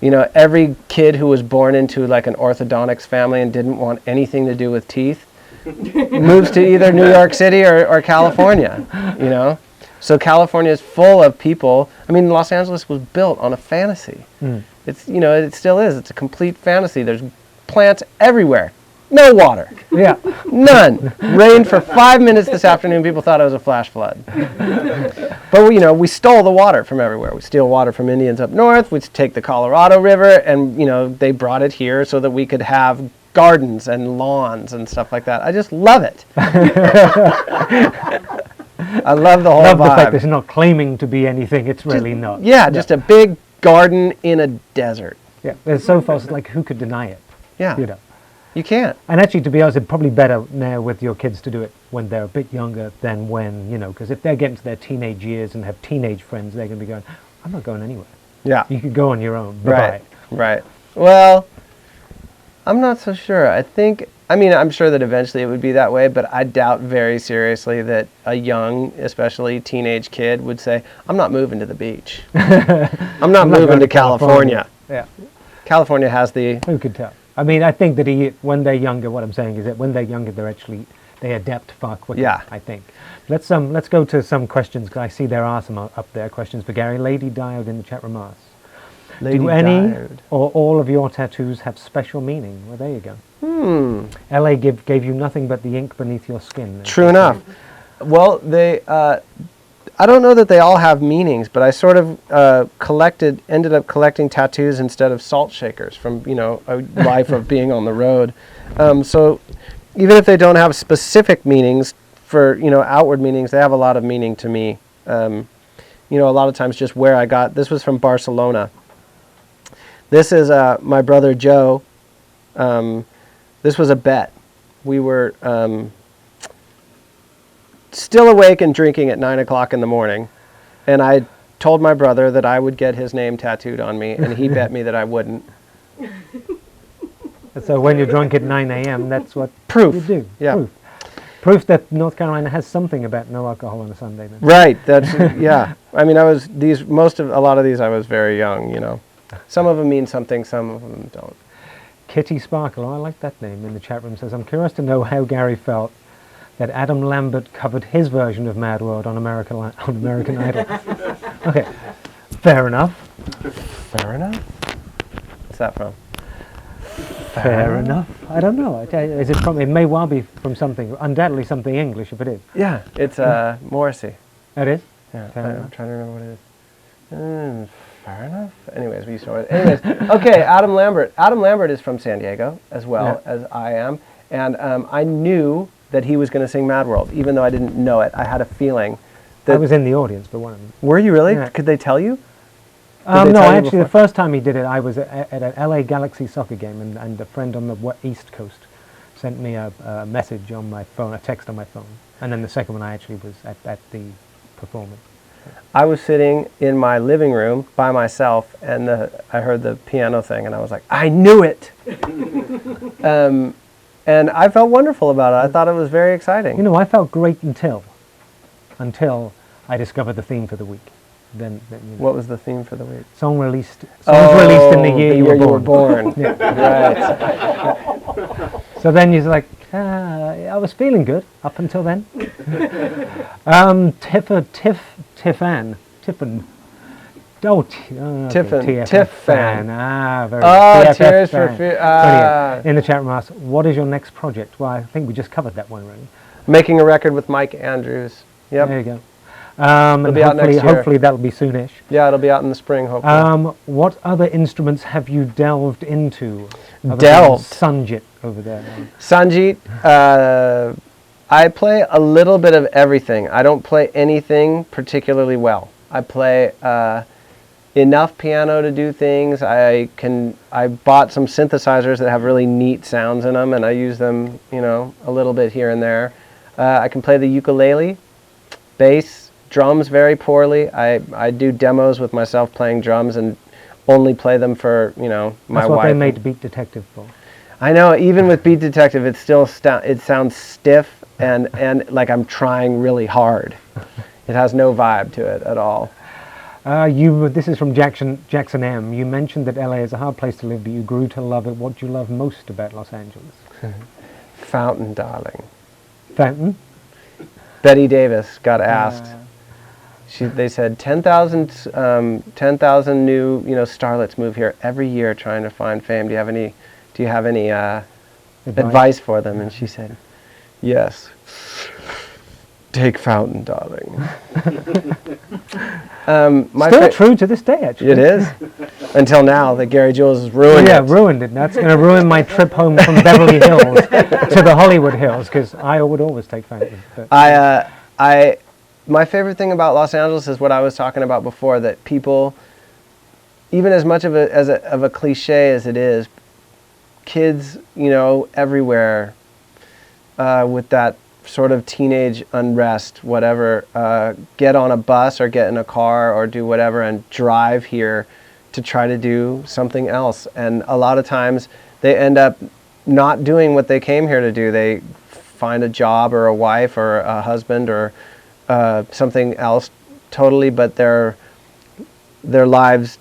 Every kid who was born into like an orthodontics family and didn't want anything to do with teeth moves to either New York City or California, So California is full of people. I mean, Los Angeles was built on a fantasy. It's, it still is. It's a complete fantasy. There's plants everywhere. No water. Yeah. None. Rained for 5 minutes this afternoon. People thought it was a flash flood. But, we stole the water from everywhere. We steal water from Indians up north. We take the Colorado River, and, they brought it here so that we could have gardens and lawns and stuff like that. I just love it. I love the whole Love vibe. the fact that it's not claiming to be anything. It's really not. Yeah, just a big garden in a desert. Yeah. It's so far, it's like, who could deny it? Yeah. You can't. And actually, to be honest, it's probably better now with your kids to do it when they're a bit younger than when, because if they're getting to their teenage years and have teenage friends, they're going to be going, I'm not going anywhere. Yeah. You could go on your own. Right. Bye-bye. Right. Well, I'm not so sure. I'm sure that eventually it would be that way, but I doubt very seriously that a young, especially teenage kid would say, I'm not moving to the beach. I'm not moving to California. Yeah. California has the... Who could tell? I mean, I think that when they're younger, what I'm saying is that when they're younger, they adapt far quicker, Yeah. I think. Let's go to some questions, because I see there are some up there, questions for Gary. Lady Diode in the chat room asks, do any or all of your tattoos have special meaning? Well, there you go. LA gave you nothing but the ink beneath your skin. True enough. Well, I don't know that they all have meanings, but I sort of ended up collecting tattoos instead of salt shakers from, a life of being on the road. So even if they don't have specific meanings for, outward meanings, they have a lot of meaning to me. A lot of times just where I got, this was from Barcelona. This is my brother Joe. This was a bet. We were still awake and drinking at 9 o'clock in the morning, and I told my brother that I would get his name tattooed on me, and he bet me that I wouldn't. So when you're drunk at 9 a.m., that's what Proof. you do. Yeah. Proof that North Carolina has something about no alcohol on a Sunday. Then. Right. That's yeah. I mean, a lot of these I was very young. Some of them mean something, some of them don't. Kitty Sparkle, I like that name, in the chat room says, I'm curious to know how Gary felt that Adam Lambert covered his version of Mad World on American Idol. Okay, fair enough. Fair enough? What's that from? Fair enough. I don't know. Is it from? It may well be from something. Undoubtedly something English, if it is. Yeah, it's Morrissey. It is. Yeah, Fair I'm enough. trying to remember what it is. Fair enough. Anyways, we saw it. Anyways, okay, Adam Lambert. Adam Lambert is from San Diego as well as I am, and I knew that he was going to sing Mad World, even though I didn't know it. I had a feeling that... I was in the audience, but one of them. Were you really? Yeah. Could they tell you? No, actually, the first time he did it, I was at an LA Galaxy soccer game, and a friend on the East Coast sent me a message on my phone, a text on my phone. And then the second one, I actually was at the performance. I was sitting in my living room by myself, and I heard the piano thing, and I was like, I knew it! And I felt wonderful about it. I thought it was very exciting. I felt great until I discovered the theme for the week. Then What was the theme for the week? Songs released in the year you were born. Yeah. Right. So then you're like, I was feeling good up until then. Tiffan. Tiffan. Very good. TFF Tears for fan. Fears. So anyway, in the chat room asked, what is your next project? Well, I think we just covered that one, really. Making a record with Mike Andrews. Yep. There you go. And be out next year. hopefully that'll be soonish. Yeah, it'll be out in the spring, hopefully. What other instruments have you delved into? Delved? Sanjit over there. Sanjit, I play a little bit of everything. I don't play anything particularly well. I play enough piano to do things. I bought some synthesizers that have really neat sounds in them, and I use them, a little bit here and there. I can play the ukulele. bass, drums very poorly. I do demos with myself playing drums and only play them for, my That's what wife. they made Beat Detective for. I know, even with Beat Detective, it still it sounds stiff and like I'm trying really hard. It has no vibe to it at all. This is from Jackson M. You mentioned that LA is a hard place to live, but you grew to love it. What do you love most about Los Angeles? Fountain, darling. Fountain? Betty Davis got asked. They said 10,000 new starlets move here every year trying to find fame. Do you have any advice for them? And she said, yes. Take Fountain, darling. Still true to this day, actually. It is. Until now, that Gary Jules has ruined it. Yeah, ruined it. That's going to ruin my trip home from Beverly Hills to the Hollywood Hills, because I would always take Fountain. My favorite thing about Los Angeles is what I was talking about before, that people, even as much of a cliche as it is, kids, everywhere with that sort of teenage unrest, whatever, get on a bus or get in a car or do whatever and drive here to try to do something else. And a lot of times they end up not doing what they came here to do. They find a job or a wife or a husband or something else totally, but their lives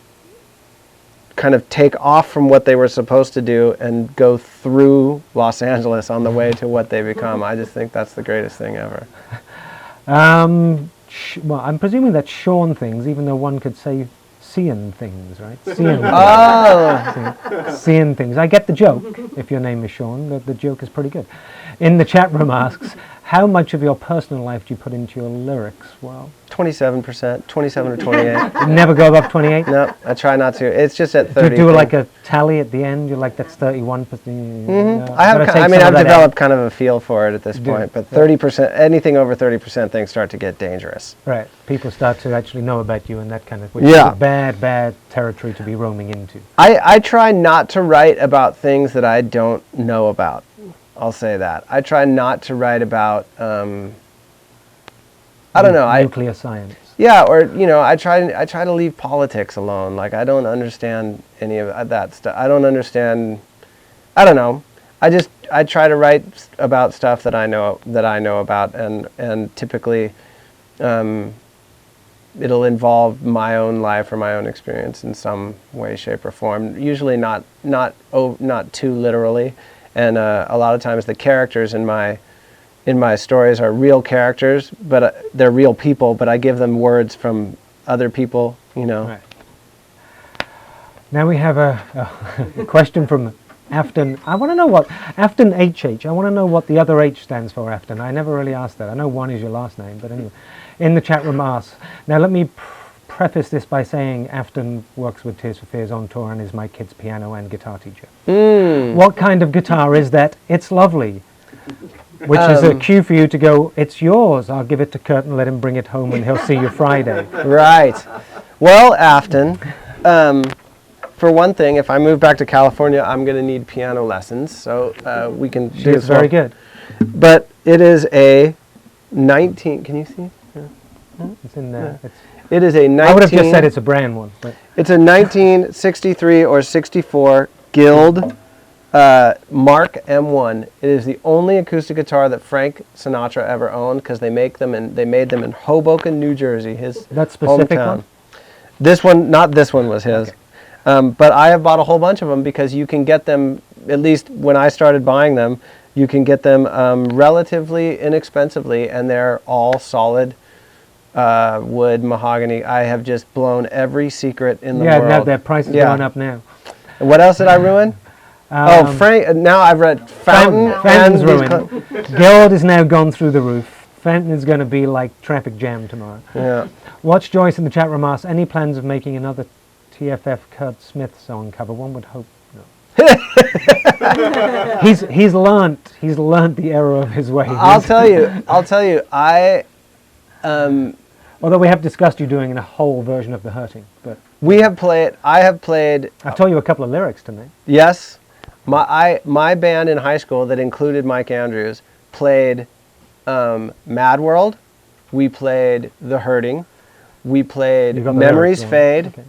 kind of take off from what they were supposed to do and go through Los Angeles on the way to what they become. I just think that's the greatest thing ever. Well, I'm presuming that's Sean things, even though one could say seeing things, right? Seeing things. Seeing things. I get the joke. If your name is Sean, the joke is pretty good. In the chat room asks, how much of your personal life do you put into your lyrics? Well, 27%, 27 or 28. You never go above 28? No, I try not to. It's just at 30. Do you do like a tally at the end? You're like, that's 31%. I've developed kind of a feel for it at this point, but 30%, anything over 30%, things start to get dangerous. Right. People start to actually know about you and that kind of, which is a bad territory to be roaming into. I try not to write about things that I don't know about. I'll say that. I try not to write about, I don't know. Nuclear science. Yeah, or, I try to leave politics alone. Like, I don't understand any of that stuff. I don't know. I try to write about stuff that I know about, and typically it'll involve my own life or my own experience in some way, shape, or form. Usually not too literally. And a lot of times the characters in my stories are real characters, but they're real people, but I give them words from other people, Right. Now we have a question from Afton. I want to know what, Afton HH, I want to know what the other H stands for, Afton. I never really asked that. I know one is your last name, but anyway. In the chat room asks, now let me preface this by saying Afton works with Tears for Fears on tour and is my kid's piano and guitar teacher. What kind of guitar is that? It's lovely. Which is a cue for you to go, it's yours. I'll give it to Kurt and let him bring it home and he'll see you Friday. Right. Well, Afton, for one thing, if I move back to California, I'm going to need piano lessons. So we can do It's very good. But it is a 19, can you see? Yeah. It's in there. Yeah. It is a 19... I would have just said it's a brand one. But it's a 1963 or 64 Guild Mark M1. It is the only acoustic guitar that Frank Sinatra ever owned, because they made them in Hoboken, New Jersey, his that specific hometown. one? This one, not this one was his. Okay. But I have bought a whole bunch of them because you can get them, at least when I started buying them, you can get them relatively inexpensively, and they're all solid wood, mahogany. I have just blown every secret in the world. Yeah, their price is going up now. And what else did I ruin? Frank. Now I've read Fountain. Fountain's ruined. Guild is now gone through the roof. Fountain is going to be like traffic jam tomorrow. Yeah. Watch Joyce in the chat room asks, any plans of making another TFF Kurt Smith song cover? One would hope no. He's learnt the error of his ways. I'll tell you. I. Although we have discussed you doing a whole version of The Hurting, but I have played. I've told you a couple of lyrics tonight. Yes, my band in high school that included Mike Andrews played Mad World we played The Hurting, we played You got the Memories lyrics wrong. Fade. Okay.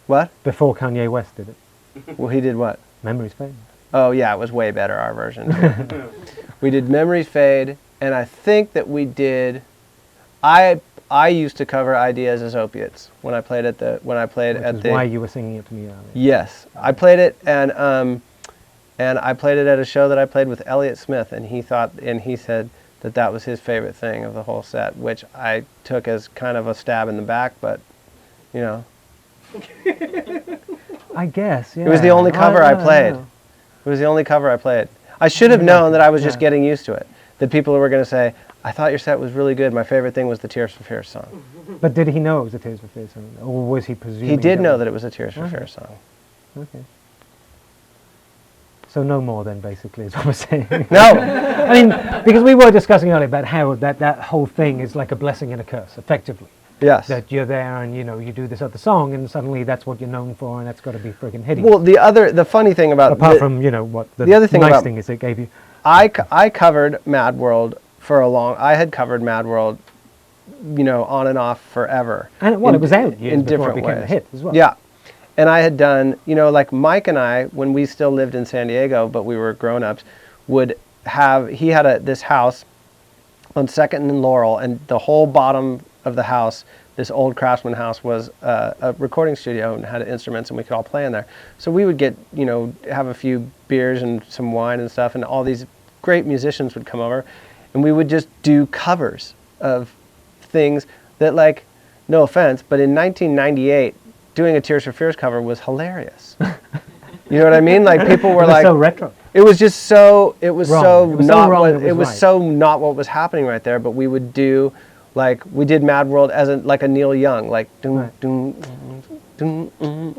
What? Before Kanye West did it. Well, he did what? Memories Fade. Oh yeah, it was way better, our version. We did Memories Fade, and I think that we did. I used to cover Ideas as Opiates when I played at the Which is why you were singing it to me earlier. Yes, I played it, and I played it at a show that I played with Elliott Smith, and he said that was his favorite thing of the whole set, which I took as kind of a stab in the back, but you know. I guess, yeah. It was the only cover I played. know. It was the only cover I played. I should have known that I was just Yeah. getting used to it. That people were going to say, I thought your set was really good. My favorite thing was the Tears for Fears song. But did he know it was a Tears for Fears song? Or was he presuming? He did know that it was a Tears for Fears song. Okay. So no more then, basically, is what we're saying. No! I mean, because we were discussing earlier about how that whole thing is like a blessing and a curse, effectively. Yes. That you're there and, you do this other song and suddenly that's what you're known for and that's got to be friggin' hideous. Well, the funny thing about... Apart from, what the other thing nice about- thing is it gave you... I covered Mad World I had covered Mad World, on and off forever. And it was out years in before different it became a ways. hit as well. Yeah. And I had done, like Mike and I, when we still lived in San Diego, but we were grown-ups, he had this house on 2nd and Laurel, and the whole bottom of the house, this old Craftsman house, was a recording studio and had instruments, and we could all play in there. So we would get, have a few beers and some wine and stuff, and all these great musicians would come over, and we would just do covers of things that, like, no offense, but in 1998, doing a Tears for Fears cover was hilarious. You know what I mean? Like, people were It was like, so retro. it was just so, it was Wrong. so It was so not wrong, what, it was it was right. so not what was happening right there, but we would do, like, we did Mad World as like a Neil Young, like, doom, Right. doom, doom,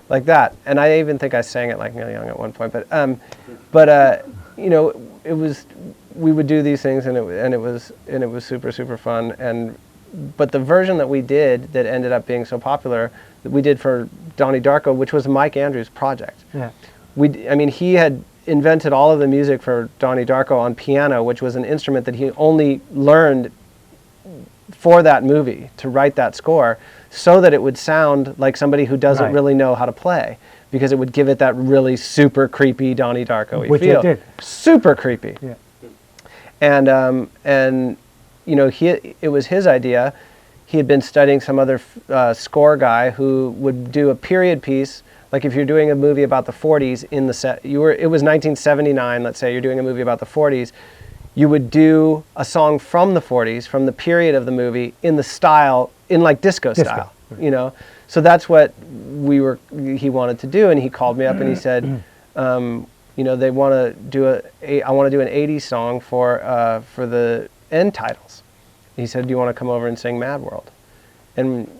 like that. And I even think I sang it like Neil Young at one point, but it was, we would do these things, and it was super, super fun. But the version that we did that ended up being so popular, that we did for Donnie Darko, which was Mike Andrews' project. Yeah. He had invented all of the music for Donnie Darko on piano, which was an instrument that he only learned for that movie to write that score, so that it would sound like somebody who doesn't Right. really know how to play, because it would give it that really super creepy Donnie Darko-y Which feel. it did. Super creepy. Yeah. And it was his idea. He had been studying some other score guy who would do a period piece. Like, if you're doing a movie about the 40s in the set, it was 1979, let's say you're doing a movie about the 40s, you would do a song from the 40s, from the period of the movie, in the style, in like disco style, right. So that's what he wanted to do, and he called me up and he said, they want to do I want to do an 80s song for the end titles. He said, do you want to come over and sing Mad World? And,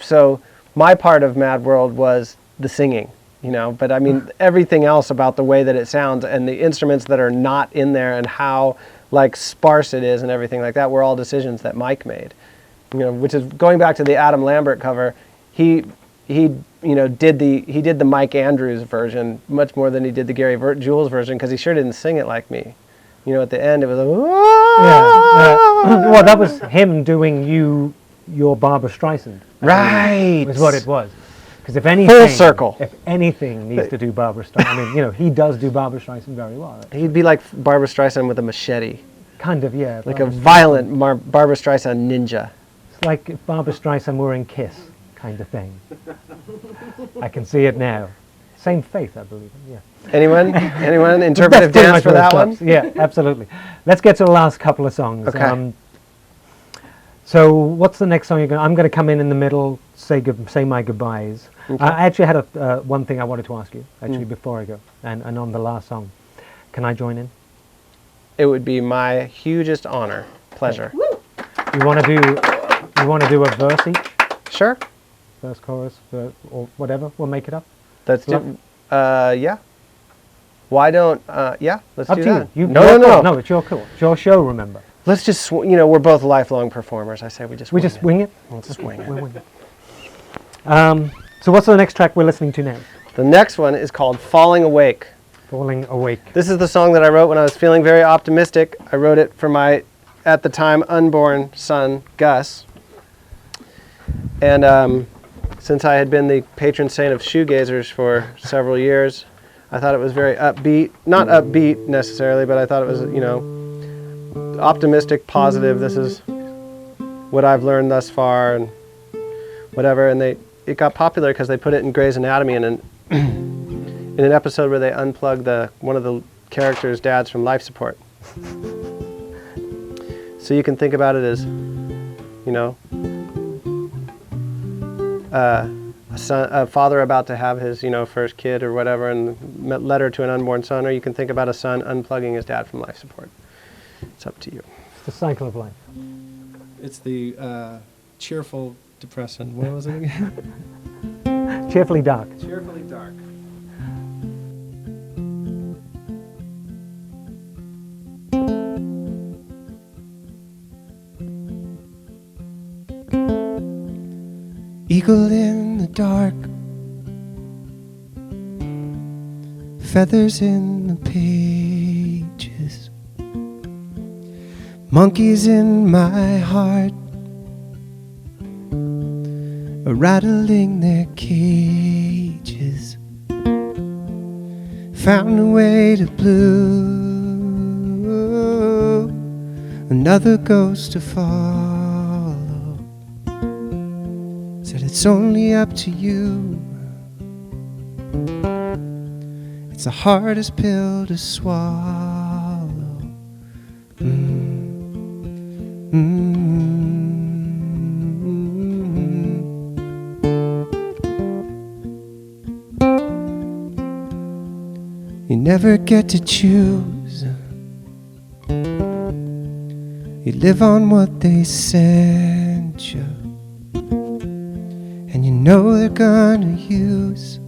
so my part of Mad World was the singing, but I mean, everything else about the way that it sounds and the instruments that are not in there and how, like, sparse it is and everything like that were all decisions that Mike made, which is going back to the Adam Lambert cover. He did the Mike Andrews version much more than he did the Gary Jules version, because he sure didn't sing it like me. At the end it was like, Well, that was him doing your Barbara Streisand. Right. Was what it was. Because if anything, Full circle. If anything needs to do Barbara Streisand, I mean, he does do Barbara Streisand very well. He'd be like Barbara Streisand with a machete, Kind of, yeah. like Barbra a violent Barbara Streisand ninja. It's like if Barbara Streisand were in Kiss, kind of thing. I can see it now. Same faith, I believe. Yeah. Anyone interpretive That's pretty dance much for where it that one? stops. Yeah, absolutely. Let's get to the last couple of songs. Okay. So what's the next song you're going to... I'm going to come in the middle, say my goodbyes. Okay. I actually had one thing I wanted to ask you, actually, before I go. And on the last song. Can I join in? It would be my hugest honor, pleasure. You want to do a verse each? Sure. Verse, chorus, or whatever? We'll make it up. Let's do. Yeah. Why don't? Yeah. Let's Up do to that. you. No. No, it's your call. It's your show, remember. Let's just. We're both lifelong performers. I say we just. Wing it? Let's just wing it. We wing it. So what's the next track we're listening to now? The next one is called "Falling Awake." Falling Awake. This is the song that I wrote when I was feeling very optimistic. I wrote it for my at the time, unborn son, Gus. And since I had been the patron saint of shoegazers for several years, I thought it was very upbeat. Not upbeat necessarily, but I thought it was, optimistic, positive. This is what I've learned thus far and whatever. And it got popular because they put it in Grey's Anatomy in an episode where they unplug one of the characters' dads from life support. So you can think about it as, a father about to have his, first kid or whatever, and letter to an unborn son, or you can think about a son unplugging his dad from life support. It's up to you. It's the cycle of life. It's the cheerful depression. What was it again? Cheerfully dark. Cheerfully dark. Eagle in the dark, feathers in the pages, monkeys in my heart are rattling their cages. Found a way to blue, another ghost to follow. Said it's only up to you. It's the hardest pill to swallow. You never get to choose. You live on what they sent you, and you know they're gonna use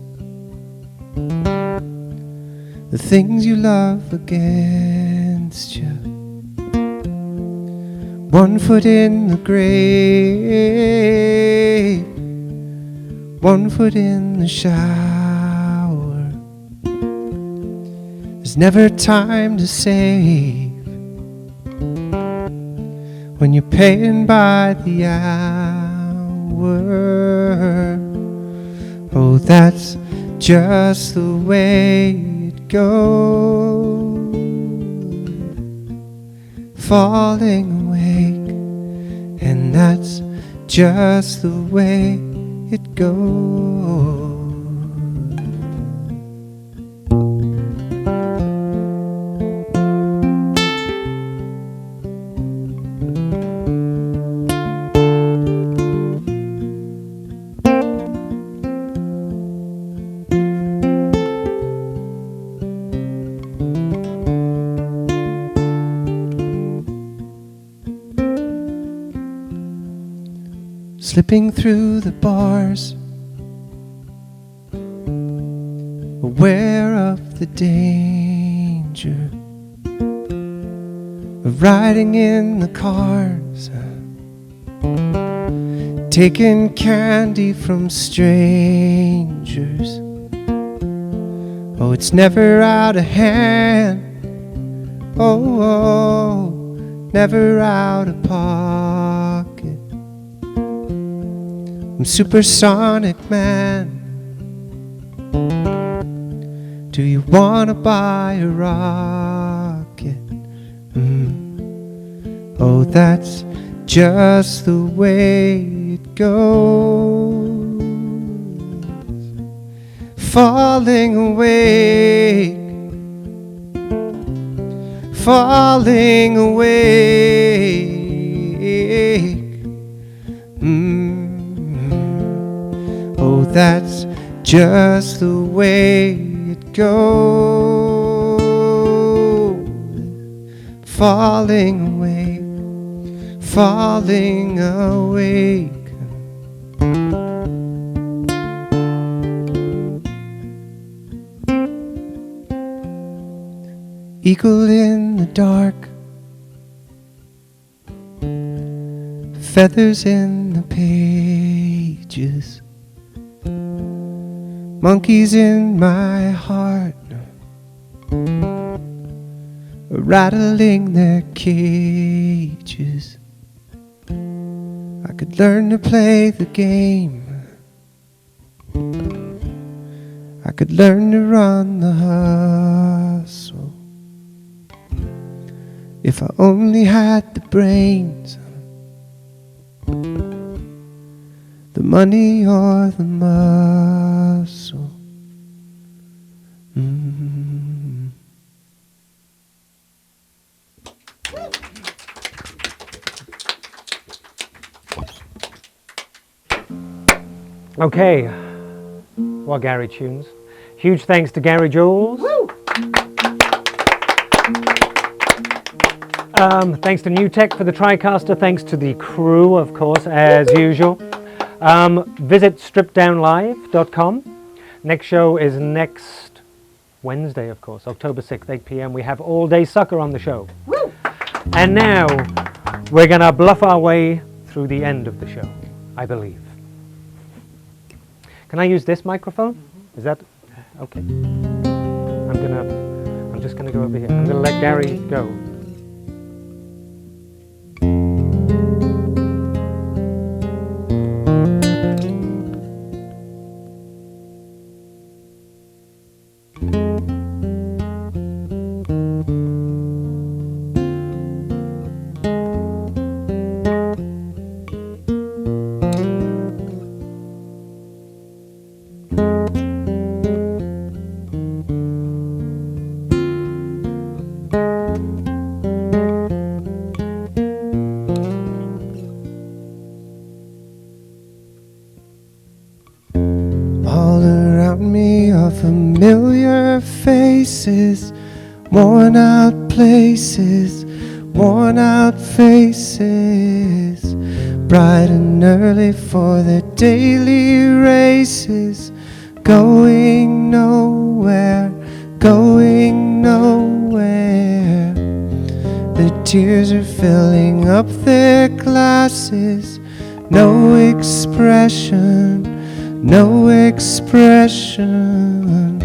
the things you love against you. One foot in the grave, one foot in the shower. There's never time to save when you're paying by the hour. Oh, that's just the way it goes. Falling awake, and that's just the way it goes. Slipping through the bars, aware of the danger of riding in the cars, taking candy from strangers. Oh, it's never out of hand. Oh, never out of pocket. I'm supersonic man. Do you wanna buy a rocket? Oh, that's just the way it goes. Falling awake, falling awake. Oh, that's just the way it goes. Falling awake, falling awake. Eagle in the dark, feathers in the pages, monkeys in my heart rattling their cages. I could learn to play the game. I could learn to run the hustle if I only had the brains, the money or the muscle. Okay, well, Gary Tunes. Huge thanks to Gary Jules. Thanks to New Tech for the TriCaster. Thanks to the crew, of course, as usual. Visit stripdownlive.com. Next show is next Wednesday, of course, October 6th, 8 p.m. We have All Day Sucker on the show. Woo! And now we're going to bluff our way through the end of the show, I believe. Can I use this microphone? Is that okay? I'm just gonna go over here. I'm gonna let Gary go. All around me are familiar faces, worn out places, worn out faces, bright and early for their daily races, going nowhere, going nowhere. Their tears are filling up their glasses, no expression, no expression.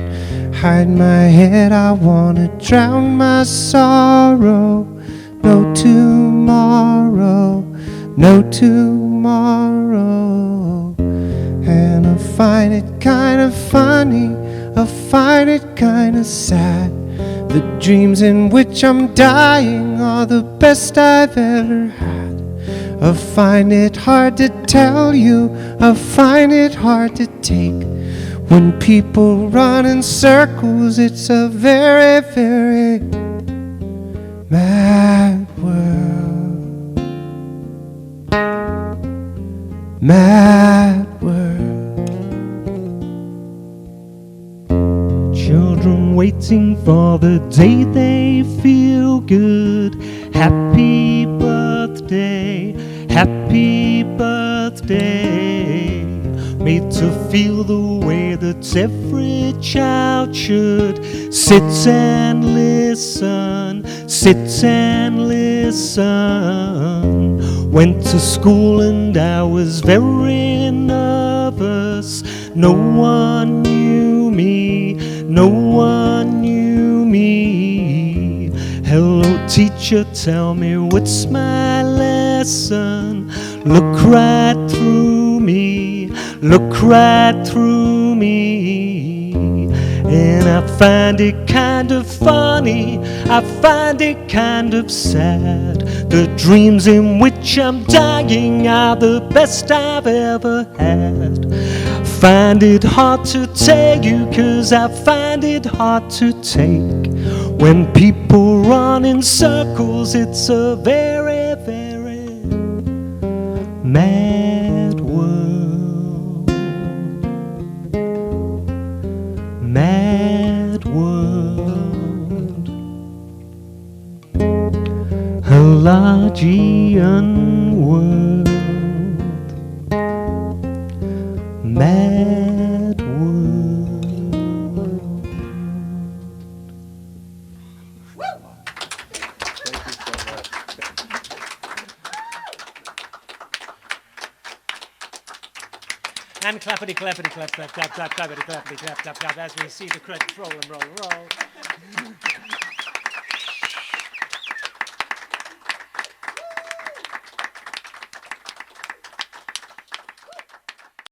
Hide my head, I wanna drown my sorrow. No tomorrow, no tomorrow. And I find it kinda funny, I find it kinda sad. The dreams in which I'm dying are the best I've ever had. I find it hard to tell you, I find it hard to take. When people run in circles, it's a very, very mad world. Mad world. Children waiting for the day they feel good. Happy birthday, happy birthday. Made to feel the way that every child should. Sit and listen, sit and listen. Went to school and I was very nervous. No one knew me, no one knew me. Hello teacher, tell me what's my lesson. Look right through me, look right through me. And I find it kind of funny, I find it kind of sad. The dreams in which I'm dying are the best I've ever had. Find it hard to tell you, 'cause I find it hard to take. When people run in circles, it's a very, very mad world. Mad world. Halagian world. Mad world. And clappity, clappity, clap, clap, clap, clap, clappity, clappity, clap, clap, clap, as we see the credits roll and roll and roll.